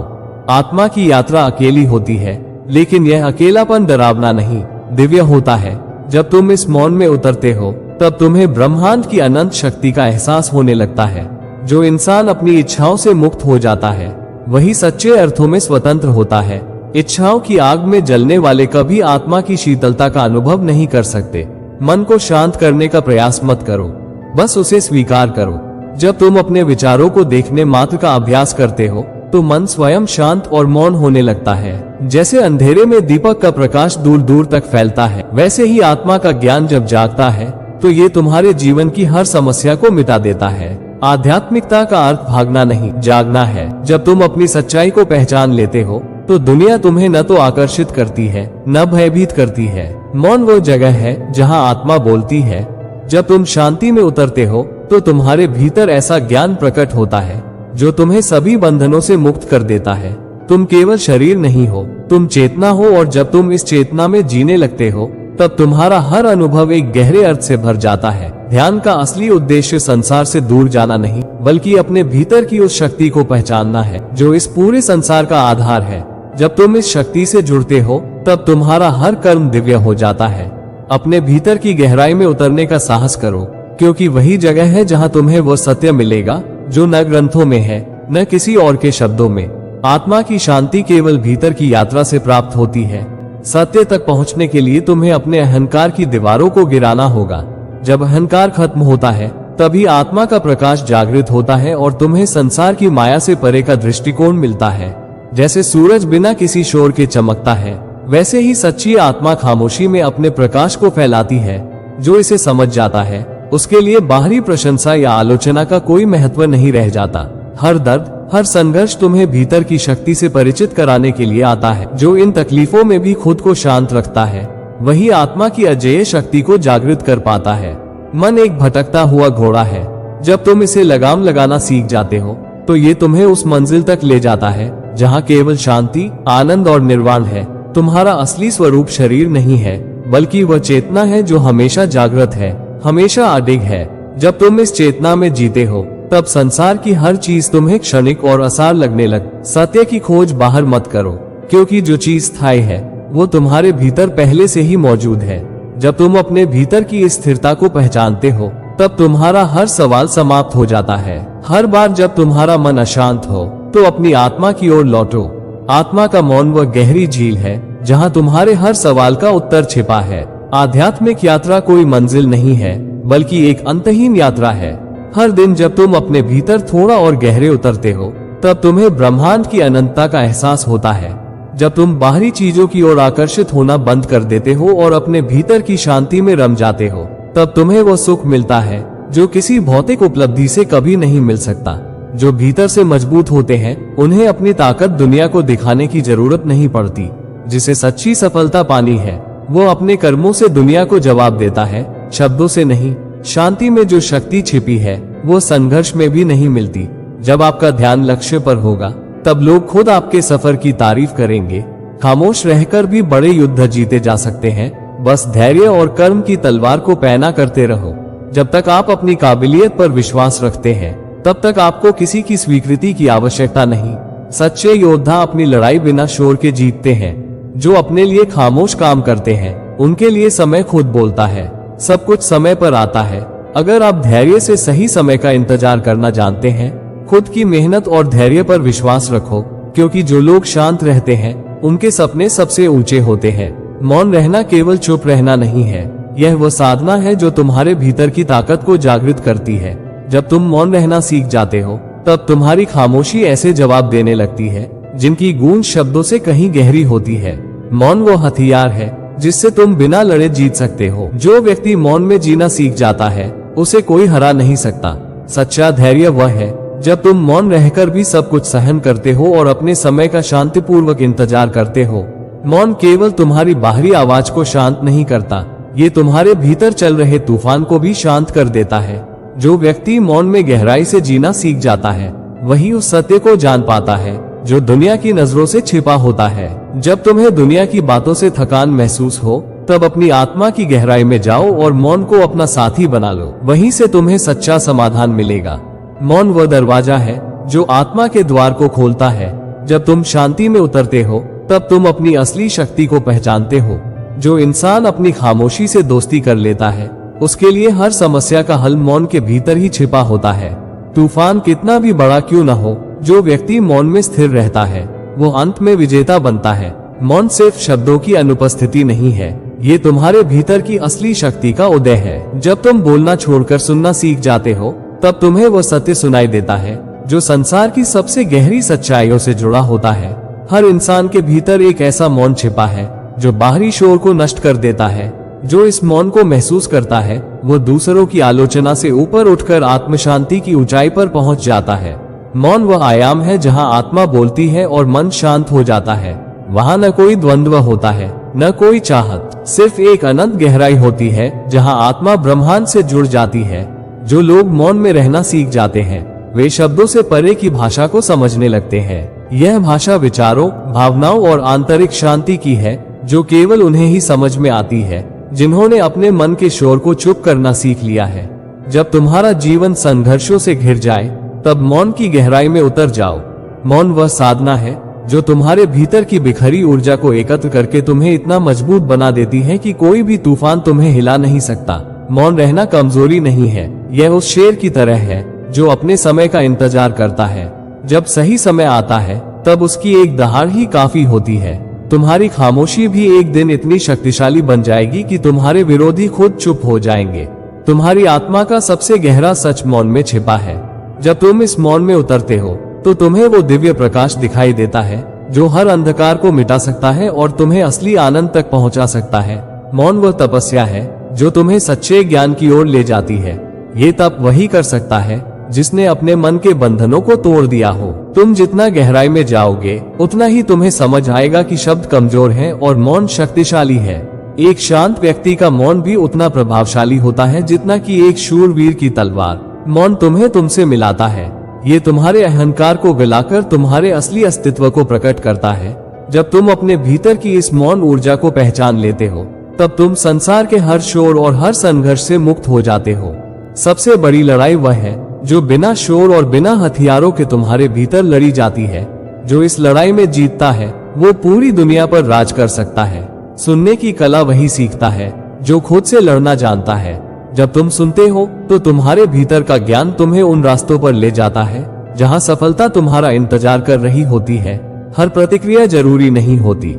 आत्मा की यात्रा अकेली होती है, लेकिन यह अकेलापन डरावना नहीं, दिव्य होता है। जब तुम इस मौन में उतरते हो तब तुम्हें ब्रह्मांड की अनंत शक्ति का एहसास होने लगता है। जो इंसान अपनी इच्छाओं से मुक्त हो जाता है वही सच्चे अर्थों में स्वतंत्र होता है। इच्छाओं की आग में जलने वाले कभी आत्मा की शीतलता का अनुभव नहीं कर सकते। मन को शांत करने का प्रयास मत करो, बस उसे स्वीकार करो। जब तुम अपने विचारों को देखने मात्र का अभ्यास करते हो तो मन स्वयं शांत और मौन होने लगता है। जैसे अंधेरे में दीपक का प्रकाश दूर दूर तक फैलता है, वैसे ही आत्मा का ज्ञान जब जागता है तो ये तुम्हारे जीवन की हर समस्या को मिटा देता है। आध्यात्मिकता का अर्थ भागना नहीं, जागना है। जब तुम अपनी सच्चाई को पहचान लेते हो तो दुनिया तुम्हें न तो आकर्षित करती है न भयभीत करती है। मौन वो जगह है जहाँ आत्मा बोलती है। जब तुम शांति में उतरते हो तो तुम्हारे भीतर ऐसा ज्ञान प्रकट होता है जो तुम्हें सभी बंधनों से मुक्त कर देता है। तुम केवल शरीर नहीं हो, तुम चेतना हो, और जब तुम इस चेतना में जीने लगते हो तब तुम्हारा हर अनुभव एक गहरे अर्थ से भर जाता है। ध्यान का असली उद्देश्य संसार से दूर जाना नहीं, बल्कि अपने भीतर की उस शक्ति को पहचानना है जो इस पूरे संसार का आधार है। जब तुम इस शक्ति से जुड़ते हो तब तुम्हारा हर कर्म दिव्य हो जाता है। अपने भीतर की गहराई में उतरने का साहस करो, क्योंकि वही जगह है जहाँ तुम्हें वो सत्य मिलेगा जो न ग्रंथों में है न किसी और के शब्दों में। आत्मा की शांति केवल भीतर की यात्रा से प्राप्त होती है। सत्य तक पहुँचने के लिए तुम्हें अपने अहंकार की दीवारों को गिराना होगा। जब अहंकार खत्म होता है तभी आत्मा का प्रकाश जागृत होता है और तुम्हें संसार की माया से परे का दृष्टिकोण मिलता है। जैसे सूरज बिना किसी शोर के चमकता है, वैसे ही सच्ची आत्मा खामोशी में अपने प्रकाश को फैलाती है। जो इसे समझ जाता है उसके लिए बाहरी प्रशंसा या आलोचना का कोई महत्व नहीं रह जाता। हर दर्द, हर संघर्ष तुम्हें भीतर की शक्ति से परिचित कराने के लिए आता है। जो इन तकलीफों में भी खुद को शांत रखता है वही आत्मा की अजेय शक्ति को जागृत कर पाता है। मन एक भटकता हुआ घोड़ा है। जब तुम इसे लगाम लगाना सीख जाते हो तो ये तुम्हें उस मंजिल तक ले जाता है जहाँ केवल शांति, आनंद और निर्वाण है। तुम्हारा असली स्वरूप शरीर नहीं है, बल्कि वह चेतना है जो हमेशा जागृत है, हमेशा अडिग है। जब तुम इस चेतना में जीते हो तब संसार की हर चीज तुम्हें क्षणिक और असार लगने लग। सत्य की खोज बाहर मत करो, क्योंकि जो चीज स्थायी है वो तुम्हारे भीतर पहले से ही मौजूद है। जब तुम अपने भीतर की स्थिरता को पहचानते हो तब तुम्हारा हर सवाल समाप्त हो जाता है। हर बार जब तुम्हारा मन अशांत हो तो अपनी आत्मा की ओर लौटो। आत्मा का मौन वह गहरी झील है जहाँ तुम्हारे हर सवाल का उत्तर छिपा है। आध्यात्मिक यात्रा कोई मंजिल नहीं है, बल्कि एक अंतहीन यात्रा है। हर दिन जब तुम अपने भीतर थोड़ा और गहरे उतरते हो तब तुम्हें ब्रह्मांड की अनंतता का एहसास होता है। जब तुम बाहरी चीजों की ओर आकर्षित होना बंद कर देते हो और अपने भीतर की शांति में रम जाते हो तब तुम्हें वो सुख मिलता है जो किसी भौतिक उपलब्धि से कभी नहीं मिल सकता। जो भीतर से मजबूत होते हैं उन्हें अपनी ताकत दुनिया को दिखाने की जरूरत नहीं पड़ती। जिसे सच्ची सफलता पानी है वो अपने कर्मों से दुनिया को जवाब देता है, शब्दों से नहीं। शांति में जो शक्ति छिपी है वो संघर्ष में भी नहीं मिलती। जब आपका ध्यान लक्ष्य पर होगा तब लोग खुद आपके सफर की तारीफ करेंगे। खामोश रहकर भी बड़े युद्ध जीते जा सकते हैं। बस धैर्य और कर्म की तलवार को पैना करते रहो। जब तक आप अपनी काबिलियत पर विश्वास रखते हैं तब तक आपको किसी की स्वीकृति की आवश्यकता नहीं। सच्चे योद्धा अपनी लड़ाई बिना शोर के जीतते हैं। जो अपने लिए खामोश काम करते हैं उनके लिए समय खुद बोलता है। सब कुछ समय पर आता है। अगर आप धैर्य से सही समय का इंतजार करना जानते हैं, खुद की मेहनत और धैर्य पर विश्वास रखो, क्योंकि जो लोग शांत रहते हैं उनके सपने सबसे ऊंचे होते हैं। मौन रहना केवल चुप रहना नहीं है, यह वो साधना है जो तुम्हारे भीतर की ताकत को जागृत करती है। जब तुम मौन रहना सीख जाते हो तब तुम्हारी खामोशी ऐसे जवाब देने लगती है जिनकी गूंज शब्दों से कहीं गहरी होती है। मौन वो हथियार है जिससे तुम बिना लड़े जीत सकते हो। जो व्यक्ति मौन में जीना सीख जाता है उसे कोई हरा नहीं सकता। सच्चा धैर्य वह है जब तुम मौन रहकर भी सब कुछ सहन करते हो और अपने समय का शांतिपूर्वक इंतजार करते हो। मौन केवल तुम्हारी बाहरी आवाज को शांत नहीं करता, ये तुम्हारे भीतर चल रहे तूफान को भी शांत कर देता है। जो व्यक्ति मौन में गहराई से जीना सीख जाता है वही उस सत्य को जान पाता है जो दुनिया की नजरों से छिपा होता है। जब तुम्हें दुनिया की बातों से थकान महसूस हो तब अपनी आत्मा की गहराई में जाओ और मौन को अपना साथी बना लो। वहीं से तुम्हें सच्चा समाधान मिलेगा। मौन वह दरवाजा है जो आत्मा के द्वार को खोलता है। जब तुम शांति में उतरते हो तब तुम अपनी असली शक्ति को पहचानते हो। जो इंसान अपनी खामोशी से दोस्ती कर लेता है उसके लिए हर समस्या का हल मौन के भीतर ही छिपा होता है। तूफान कितना भी बड़ा क्यों न हो, जो व्यक्ति मौन में स्थिर रहता है वो अंत में विजेता बनता है। मौन सिर्फ शब्दों की अनुपस्थिति नहीं है, ये तुम्हारे भीतर की असली शक्ति का उदय है। जब तुम बोलना छोड़कर सुनना सीख जाते हो तब तुम्हें वो सत्य सुनाई देता है जो संसार की सबसे गहरी सच्चाइयों से जुड़ा होता है। हर इंसान के भीतर एक ऐसा मौन छिपा है जो बाहरी शोर को नष्ट कर देता है। जो इस मौन को महसूस करता है वो दूसरों की आलोचना से ऊपर उठकर आत्म शांति की ऊंचाई पर पहुंच जाता है। मौन वह आयाम है जहां आत्मा बोलती है और मन शांत हो जाता है। वहां न कोई द्वंद्व होता है, न कोई चाहत, सिर्फ एक अनंत गहराई होती है जहां आत्मा ब्रह्मांड से जुड़ जाती है। जो लोग मौन में रहना सीख जाते हैं वे शब्दों से परे की भाषा को समझने लगते हैं। यह भाषा विचारों, भावनाओं और आंतरिक शांति की है जो केवल उन्हें ही समझ में आती है जिन्होंने अपने मन के शोर को चुप करना सीख लिया है। जब तुम्हारा जीवन संघर्षों से घिर जाए तब मौन की गहराई में उतर जाओ। मौन वह साधना है जो तुम्हारे भीतर की बिखरी ऊर्जा को एकत्र करके तुम्हें इतना मजबूत बना देती है कि कोई भी तूफान तुम्हें हिला नहीं सकता। मौन रहना कमजोरी नहीं है, यह उस शेर की तरह है जो अपने समय का इंतजार करता है। जब सही समय आता है तब उसकी एक दहाड़ ही काफी होती है। तुम्हारी खामोशी भी एक दिन इतनी शक्तिशाली बन जाएगी कि तुम्हारे विरोधी खुद चुप हो जाएंगे। तुम्हारी आत्मा का सबसे गहरा सच मौन में छिपा है। जब तुम इस मौन में उतरते हो तो तुम्हें वो दिव्य प्रकाश दिखाई देता है जो हर अंधकार को मिटा सकता है और तुम्हें असली आनंद तक पहुंचा सकता है। मौन वह तपस्या है जो तुम्हें सच्चे ज्ञान की ओर ले जाती है। ये तप वही कर सकता है जिसने अपने मन के बंधनों को तोड़ दिया हो। तुम जितना गहराई में जाओगे उतना ही तुम्हें समझ आएगा कि शब्द कमजोर हैं और मौन शक्तिशाली है। एक शांत व्यक्ति का मौन भी उतना प्रभावशाली होता है जितना कि एक शूरवीर की तलवार। मौन तुम्हें तुमसे मिलाता है। ये तुम्हारे अहंकार को गलाकर तुम्हारे असली अस्तित्व को प्रकट करता है। जब तुम अपने भीतर की इस मौन ऊर्जा को पहचान लेते हो तब तुम संसार के हर शोर और हर संघर्ष से मुक्त हो जाते हो। सबसे बड़ी लड़ाई वह है जो बिना शोर और बिना हथियारों के तुम्हारे भीतर लड़ी जाती है। जो इस लड़ाई में जीतता है वो पूरी दुनिया पर राज कर सकता है। सुनने की कला वही सीखता है जो खुद से लड़ना जानता है। जब तुम सुनते हो तो तुम्हारे भीतर का ज्ञान तुम्हें उन रास्तों पर ले जाता है जहां सफलता तुम्हारा इंतजार कर रही होती है। हर प्रतिक्रिया जरूरी नहीं होती।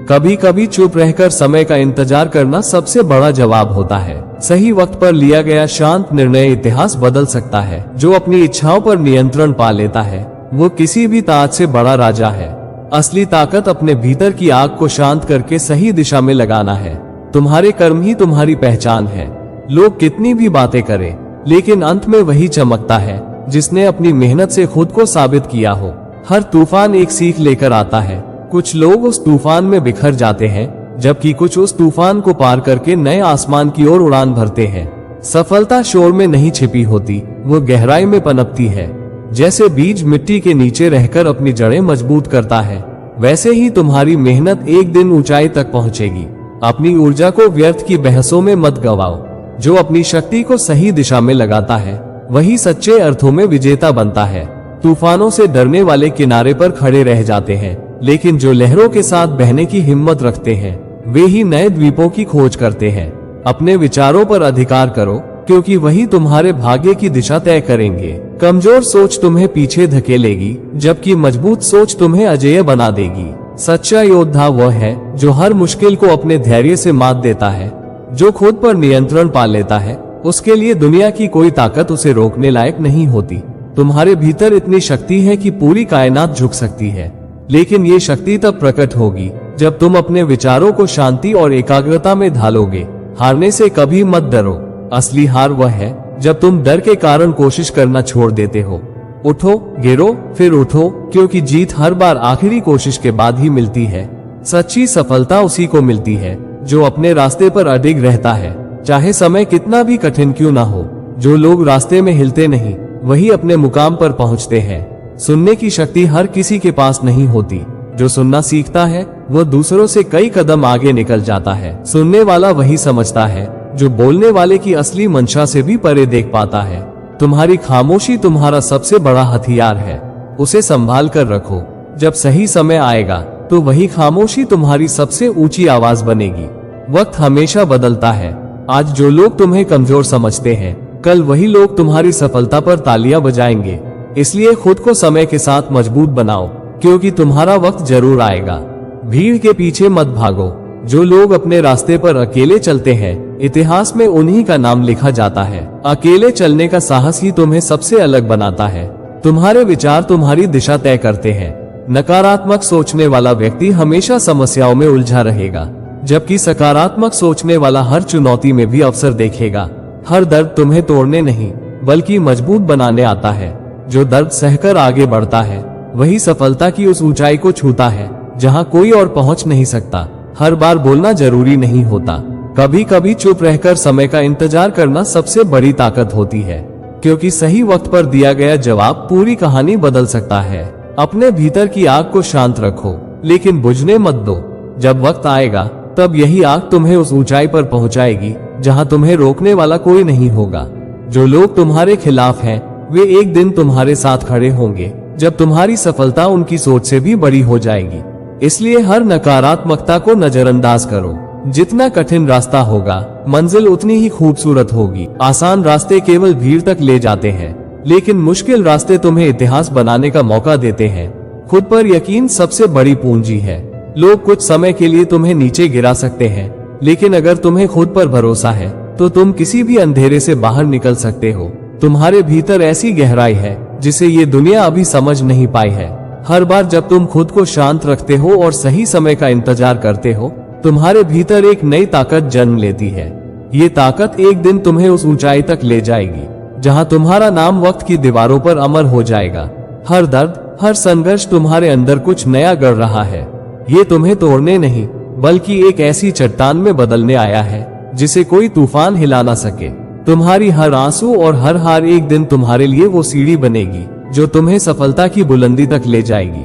कभी कभी चुप रहकर समय का इंतजार करना सबसे बड़ा जवाब होता है। सही वक्त पर लिया गया शांत निर्णय इतिहास बदल सकता है। जो अपनी इच्छाओं पर नियंत्रण पा लेता है वो किसी भी ताज से बड़ा राजा है। असली ताकत अपने भीतर की आग को शांत करके सही दिशा में लगाना है। तुम्हारे कर्म ही तुम्हारी पहचान है। लोग कितनी भी बातें करें लेकिन अंत में वही चमकता है जिसने अपनी मेहनत से खुद को साबित किया हो। हर तूफान एक सीख लेकर आता है। कुछ लोग उस तूफान में बिखर जाते हैं जबकि कुछ उस तूफान को पार करके नए आसमान की ओर उड़ान भरते हैं। सफलता शोर में नहीं छिपी होती, वो गहराई में पनपती है। जैसे बीज मिट्टी के नीचे रहकर अपनी जड़ें मजबूत करता है वैसे ही तुम्हारी मेहनत एक दिन ऊंचाई तक पहुंचेगी। अपनी ऊर्जा को व्यर्थ की बहसों में मत गवाओ। जो अपनी शक्ति को सही दिशा में लगाता है वही सच्चे अर्थों में विजेता बनता है। तूफानों से डरने वाले किनारे पर खड़े रह जाते हैं लेकिन जो लहरों के साथ बहने की हिम्मत रखते हैं वे ही नए द्वीपों की खोज करते हैं। अपने विचारों पर अधिकार करो क्योंकि वही तुम्हारे भाग्य की दिशा तय करेंगे। कमजोर सोच तुम्हें पीछे धकेलेगी जबकि मजबूत सोच तुम्हें अजेय बना देगी। सच्चा योद्धा वह है जो हर मुश्किल को अपने धैर्य से मात देता है। जो खुद पर नियंत्रण पा लेता है उसके लिए दुनिया की कोई ताकत उसे रोकने लायक नहीं होती। तुम्हारे भीतर इतनी शक्ति है कि पूरी कायनात झुक सकती है, लेकिन ये शक्ति तब प्रकट होगी जब तुम अपने विचारों को शांति और एकाग्रता में ढालोगे। हारने से कभी मत डरो। असली हार वह है जब तुम डर के कारण कोशिश करना छोड़ देते हो। उठो, गिरो, फिर उठो, क्योंकि जीत हर बार आखिरी कोशिश के बाद ही मिलती है। सच्ची सफलता उसी को मिलती है जो अपने रास्ते पर अडिग रहता है, चाहे समय कितना भी कठिन क्यों ना हो। जो लोग रास्ते में हिलते नहीं वही अपने मुकाम पर पहुंचते हैं। सुनने की शक्ति हर किसी के पास नहीं होती। जो सुनना सीखता है वो दूसरों से कई कदम आगे निकल जाता है। सुनने वाला वही समझता है जो बोलने वाले की असली मंशा से भी परे देख पाता है। तुम्हारी खामोशी तुम्हारा सबसे बड़ा हथियार है, उसे संभाल कर रखो। जब सही समय आएगा तो वही खामोशी तुम्हारी सबसे ऊंची आवाज बनेगी। वक्त हमेशा बदलता है। आज जो लोग तुम्हें कमजोर समझते हैं कल वही लोग तुम्हारी सफलता पर तालियां बजाएंगे। इसलिए खुद को समय के साथ मजबूत बनाओ क्योंकि तुम्हारा वक्त जरूर आएगा। भीड़ के पीछे मत भागो। जो लोग अपने रास्ते पर अकेले चलते हैं इतिहास में उन्हीं का नाम लिखा जाता है। अकेले चलने का साहस ही तुम्हें सबसे अलग बनाता है। तुम्हारे विचार तुम्हारी दिशा तय करते हैं। नकारात्मक सोचने वाला व्यक्ति हमेशा समस्याओं में उलझा रहेगा, जबकि सकारात्मक सोचने वाला हर चुनौती में भी अवसर देखेगा। हर दर्द तुम्हें तोड़ने नहीं बल्कि मजबूत बनाने आता है। जो दर्द सहकर आगे बढ़ता है वही सफलता की उस ऊंचाई को छूता है जहां कोई और पहुंच नहीं सकता। हर बार बोलना जरूरी नहीं होता, कभी कभी चुप रहकर समय का इंतजार करना सबसे बड़ी ताकत होती है, क्योंकि सही वक्त पर दिया गया जवाब पूरी कहानी बदल सकता है। अपने भीतर की आग को शांत रखो, लेकिन बुझने मत दो। जब वक्त आएगा तब यही आग तुम्हें उस ऊंचाई पर पहुंचाएगी जहां तुम्हें रोकने वाला कोई नहीं होगा। जो लोग तुम्हारे खिलाफ हैं, वे एक दिन तुम्हारे साथ खड़े होंगे जब तुम्हारी सफलता उनकी सोच से भी बड़ी हो जाएगी। इसलिए हर नकारात्मकता को नजरअंदाज करो। जितना कठिन रास्ता होगा, मंजिल उतनी ही खूबसूरत होगी। आसान रास्ते केवल भीड़ तक ले जाते हैं, लेकिन मुश्किल रास्ते तुम्हें इतिहास बनाने का मौका देते हैं। खुद पर यकीन सबसे बड़ी पूंजी है। लोग कुछ समय के लिए तुम्हें नीचे गिरा सकते हैं, लेकिन अगर तुम्हें खुद पर भरोसा है तो तुम किसी भी अंधेरे से बाहर निकल सकते हो। तुम्हारे भीतर ऐसी गहराई है जिसे ये दुनिया अभी समझ नहीं पाई है। हर बार जब तुम खुद को शांत रखते हो और सही समय का इंतजार करते हो, तुम्हारे भीतर एक नई ताकत जन्म लेती है। ये ताकत एक दिन तुम्हें उस ऊंचाई तक ले जाएगी जहां तुम्हारा नाम वक्त की दीवारों पर अमर हो जाएगा। हर दर्द, हर संघर्ष तुम्हारे अंदर कुछ नया गढ़ रहा है। ये तुम्हें तोड़ने नहीं बल्कि एक ऐसी चट्टान में बदलने आया है जिसे कोई तूफान हिला ना सके। तुम्हारी हर आंसू और हर हार एक दिन तुम्हारे लिए वो सीढ़ी बनेगी जो तुम्हें सफलता की बुलंदी तक ले जाएगी।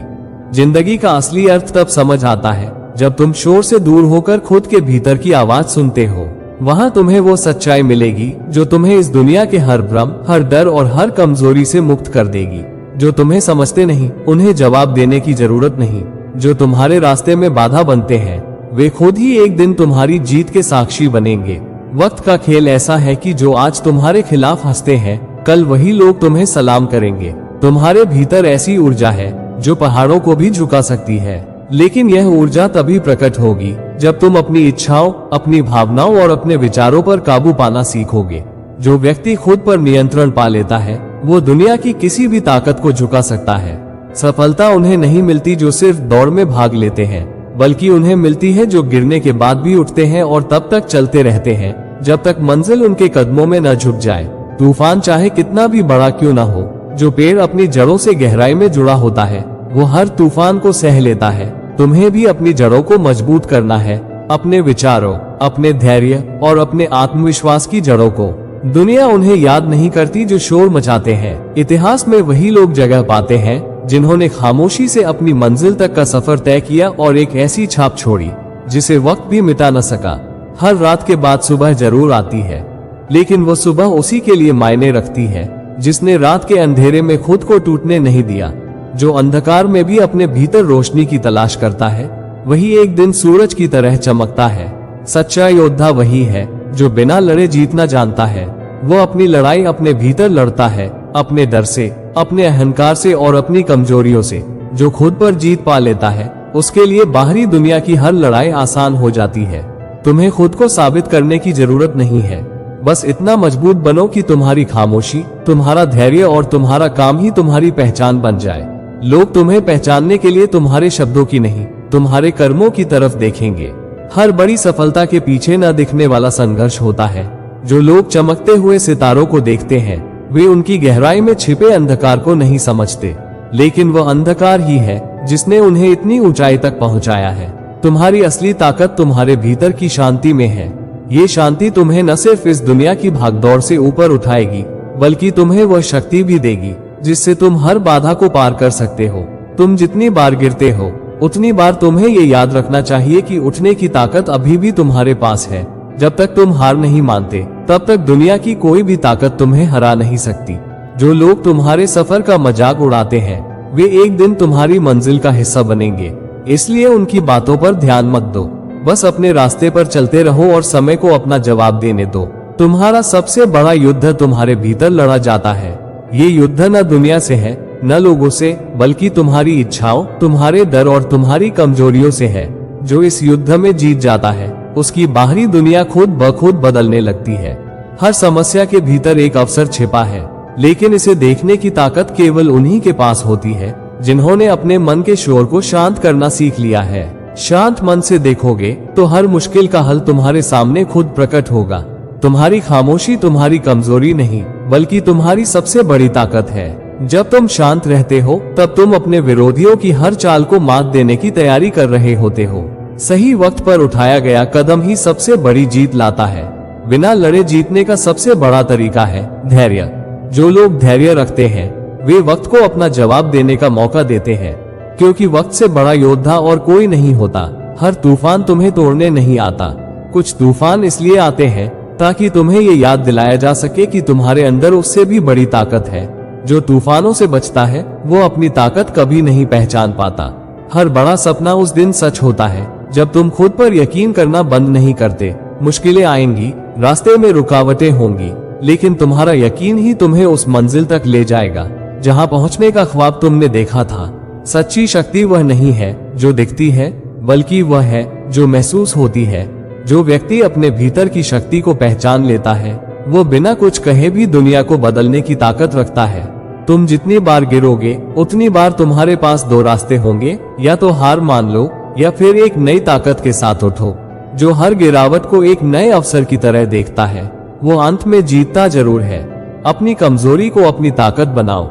जिंदगी का असली अर्थ तब समझ आता है जब तुम शोर से दूर होकर खुद के भीतर की आवाज सुनते हो। वहां तुम्हें वो सच्चाई मिलेगी जो तुम्हें इस दुनिया के हर भ्रम, हर डर और हर कमजोरी से मुक्त कर देगी। जो तुम्हें समझते नहीं उन्हें जवाब देने की जरूरत नहीं। जो तुम्हारे रास्ते में बाधा बनते हैं वे खुद ही एक दिन तुम्हारी जीत के साक्षी बनेंगे। वक्त का खेल ऐसा है कि जो आज तुम्हारे खिलाफ हंसते हैं, कल वही लोग तुम्हें सलाम करेंगे। तुम्हारे भीतर ऐसी ऊर्जा है जो पहाड़ों को भी झुका सकती है, लेकिन यह ऊर्जा तभी प्रकट होगी जब तुम अपनी इच्छाओं, अपनी भावनाओं और अपने विचारों पर काबू पाना सीखोगे। जो व्यक्ति खुद पर नियंत्रण पा लेता है वो दुनिया की किसी भी ताकत को झुका सकता है। सफलता उन्हें नहीं मिलती जो सिर्फ दौड़ में भाग लेते हैं, बल्कि उन्हें मिलती है जो गिरने के बाद भी उठते हैं और तब तक चलते रहते हैं जब तक मंजिल उनके कदमों में न झुक जाए। तूफान चाहे कितना भी बड़ा क्यों न हो, जो पेड़ अपनी जड़ों से गहराई में जुड़ा होता है वो हर तूफान को सह लेता है। तुम्हें भी अपनी जड़ों को मजबूत करना है, अपने विचारों, अपने धैर्य और अपने आत्मविश्वास की जड़ों को। दुनिया उन्हें याद नहीं करती जो शोर मचाते हैं। इतिहास में वही लोग जगह पाते हैं जिन्होंने खामोशी से अपनी मंजिल तक का सफर तय किया और एक ऐसी छाप छोड़ी जिसे वक्त भी मिटा न सका। हर रात के बाद सुबह जरूर आती है, लेकिन वो सुबह उसी के लिए मायने रखती है जिसने रात के अंधेरे में खुद को टूटने नहीं दिया। जो अंधकार में भी अपने भीतर रोशनी की तलाश करता है वही एक दिन सूरज की तरह चमकता है। सच्चा योद्धा वही है जो बिना लड़े जीतना जानता है। वो अपनी लड़ाई अपने भीतर लड़ता है, अपने डर से, अपने अहंकार से और अपनी कमजोरियों से। जो खुद पर जीत पा लेता है उसके लिए बाहरी दुनिया की हर लड़ाई आसान हो जाती है। तुम्हें खुद को साबित करने की जरूरत नहीं है, बस इतना मजबूत बनो कि तुम्हारी खामोशी, तुम्हारा धैर्य और तुम्हारा काम ही तुम्हारी पहचान बन जाए। लोग तुम्हें पहचानने के लिए तुम्हारे शब्दों की नहीं, तुम्हारे कर्मों की तरफ देखेंगे। हर बड़ी सफलता के पीछे न दिखने वाला संघर्ष होता है। जो लोग चमकते हुए सितारों को देखते हैं वे उनकी गहराई में छिपे अंधकार को नहीं समझते, लेकिन वह अंधकार ही है जिसने उन्हें इतनी ऊंचाई तक पहुंचाया है। तुम्हारी असली ताकत तुम्हारे भीतर की शांति में है। ये शांति तुम्हें न सिर्फ इस दुनिया की भागदौड़ से ऊपर उठाएगी, बल्कि तुम्हें वह शक्ति भी देगी जिससे तुम हर बाधा को पार कर सकते हो। तुम जितनी बार गिरते हो उतनी बार तुम्हें ये याद रखना चाहिए कि उठने की ताकत अभी भी तुम्हारे पास है। जब तक तुम हार नहीं मानते तब तक दुनिया की कोई भी ताकत तुम्हें हरा नहीं सकती। जो लोग तुम्हारे सफर का मजाक उड़ाते हैं वे एक दिन तुम्हारी मंजिल का हिस्सा बनेंगे, इसलिए उनकी बातों पर ध्यान मत दो। बस अपने रास्ते पर चलते रहो और समय को अपना जवाब देने दो। तुम्हारा सबसे बड़ा युद्ध तुम्हारे भीतर लड़ा जाता है। ये युद्ध न दुनिया से है, न लोगों से, बल्कि तुम्हारी इच्छाओं, तुम्हारे डर और तुम्हारी कमजोरियों से है। जो इस युद्ध में जीत जाता है उसकी बाहरी दुनिया खुद ब खुद बदलने लगती है। हर समस्या के भीतर एक अवसर छिपा है, लेकिन इसे देखने की ताकत केवल उन्हीं के पास होती है जिन्होंने अपने मन के शोर को शांत करना सीख लिया है। शांत मन से देखोगे तो हर मुश्किल का हल तुम्हारे सामने खुद प्रकट होगा। तुम्हारी खामोशी तुम्हारी कमजोरी नहीं बल्कि तुम्हारी सबसे बड़ी ताकत है। जब तुम शांत रहते हो तब तुम अपने विरोधियों की हर चाल को मात देने की तैयारी कर रहे होते हो। सही वक्त पर उठाया गया कदम ही सबसे बड़ी जीत लाता है। बिना लड़े जीतने का सबसे बड़ा तरीका है धैर्य। जो लोग धैर्य रखते हैं वे वक्त को अपना जवाब देने का मौका देते हैं, क्योंकि वक्त से बड़ा योद्धा और कोई नहीं होता। हर तूफान तुम्हें तोड़ने नहीं आता। कुछ तूफान इसलिए आते हैं ताकि तुम्हें ये याद दिलाया जा सके कि तुम्हारे अंदर उससे भी बड़ी ताकत है। जो तूफानों से बचता है वो अपनी ताकत कभी नहीं पहचान पाता। हर बड़ा सपना उस दिन सच होता है जब तुम खुद पर यकीन करना बंद नहीं करते। मुश्किलें आएंगी, रास्ते में रुकावटें होंगी, लेकिन तुम्हारा यकीन ही तुम्हें उस मंजिल तक ले जाएगा जहां पहुंचने का ख्वाब तुमने देखा था। सच्ची शक्ति वह नहीं है जो दिखती है, बल्कि वह है जो महसूस होती है। जो व्यक्ति अपने भीतर की शक्ति को पहचान लेता है वो बिना कुछ कहे भी दुनिया को बदलने की ताकत रखता है। तुम जितनी बार गिरोगे उतनी बार तुम्हारे पास दो रास्ते होंगे, या तो हार मान लो या फिर एक नई ताकत के साथ उठो। जो हर गिरावट को एक नए अवसर की तरह देखता है वो अंत में जीतता जरूर है। अपनी कमजोरी को अपनी ताकत बनाओ।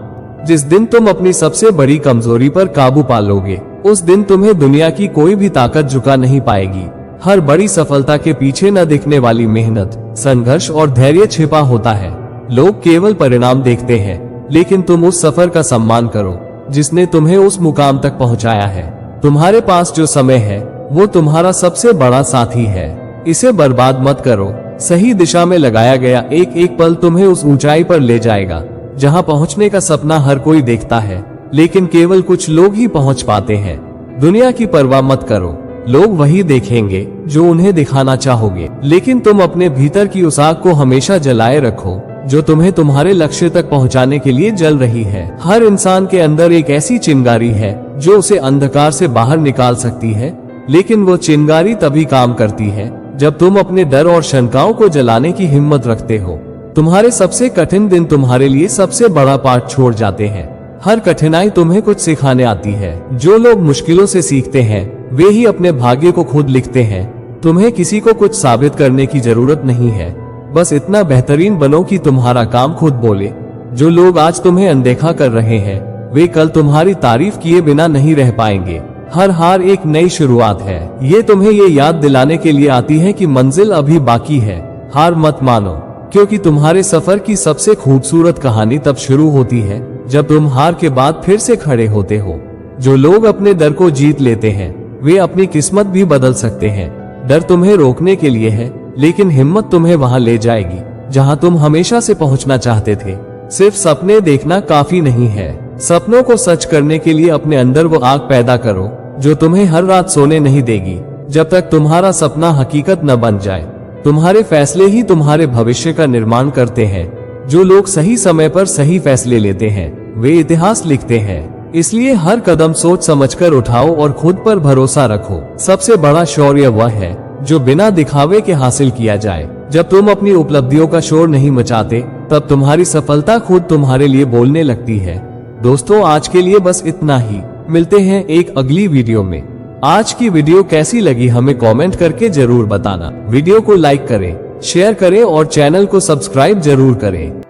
जिस दिन तुम अपनी सबसे बड़ी कमजोरी पर काबू पा लोगे उस दिन तुम्हें दुनिया की कोई भी ताकत झुका नहीं पाएगी। हर बड़ी सफलता के पीछे न दिखने वाली मेहनत, संघर्ष और धैर्य छिपा होता है। लोग केवल परिणाम देखते हैं, लेकिन तुम उस सफर का सम्मान करो जिसने तुम्हें उस मुकाम तक पहुंचाया है। तुम्हारे पास जो समय है वो तुम्हारा सबसे बड़ा साथी है। इसे बर्बाद मत करो। सही दिशा में लगाया गया एक एक पल तुम्हें उस ऊंचाई पर ले जाएगा जहां पहुंचने का सपना हर कोई देखता है, लेकिन केवल कुछ लोग ही पहुंच पाते हैं। दुनिया की परवाह मत करो। लोग वही देखेंगे जो उन्हें दिखाना चाहोगे, लेकिन तुम अपने भीतर की उस आग को हमेशा जलाए रखो जो तुम्हें तुम्हारे लक्ष्य तक पहुंचाने के लिए जल रही है। हर इंसान के अंदर एक ऐसी चिंगारी है जो उसे अंधकार से बाहर निकाल सकती है, लेकिन वो चिंगारी तभी काम करती है जब तुम अपने डर और शंकाओं को जलाने की हिम्मत रखते हो। तुम्हारे सबसे कठिन दिन तुम्हारे लिए सबसे बड़ा पाठ छोड़ जाते हैं। हर कठिनाई तुम्हें कुछ सिखाने आती है। जो लोग मुश्किलों से सीखते हैं वे ही अपने भाग्य को खुद लिखते हैं। तुम्हें किसी को कुछ साबित करने की जरूरत नहीं है, बस इतना बेहतरीन बनो कि तुम्हारा काम खुद बोले। जो लोग आज तुम्हें अनदेखा कर रहे हैं वे कल तुम्हारी तारीफ किए बिना नहीं रह पाएंगे। हर हार एक नई शुरुआत है। ये तुम्हें ये याद दिलाने के लिए आती है कि मंजिल अभी बाकी है। हार मत मानो, क्योंकि तुम्हारे सफर की सबसे खूबसूरत कहानी तब शुरू होती है जब तुम हार के बाद फिर से खड़े होते हो। जो लोग अपने डर को जीत लेते हैं वे अपनी किस्मत भी बदल सकते हैं। डर तुम्हें रोकने के लिए है, लेकिन हिम्मत तुम्हें वहां ले जाएगी जहां तुम हमेशा से पहुंचना चाहते थे। सिर्फ सपने देखना काफी नहीं है। सपनों को सच करने के लिए अपने अंदर वो आग पैदा करो जो तुम्हें हर रात सोने नहीं देगी जब तक तुम्हारा सपना हकीकत न बन जाए। तुम्हारे फैसले ही तुम्हारे भविष्य का निर्माण करते हैं। जो लोग सही समय पर सही फैसले लेते हैं वे इतिहास लिखते हैं। इसलिए हर कदम सोच समझकर उठाओ और खुद पर भरोसा रखो। सबसे बड़ा शौर्य वह है जो बिना दिखावे के हासिल किया जाए। जब तुम अपनी उपलब्धियों का शोर नहीं मचाते तब तुम्हारी सफलता खुद तुम्हारे लिए बोलने लगती है। दोस्तों, आज के लिए बस इतना ही। मिलते हैं एक अगली वीडियो में। आज की वीडियो कैसी लगी हमें कमेंट करके जरूर बताना। वीडियो को लाइक करें, शेयर करें और चैनल को सब्सक्राइब जरूर करें।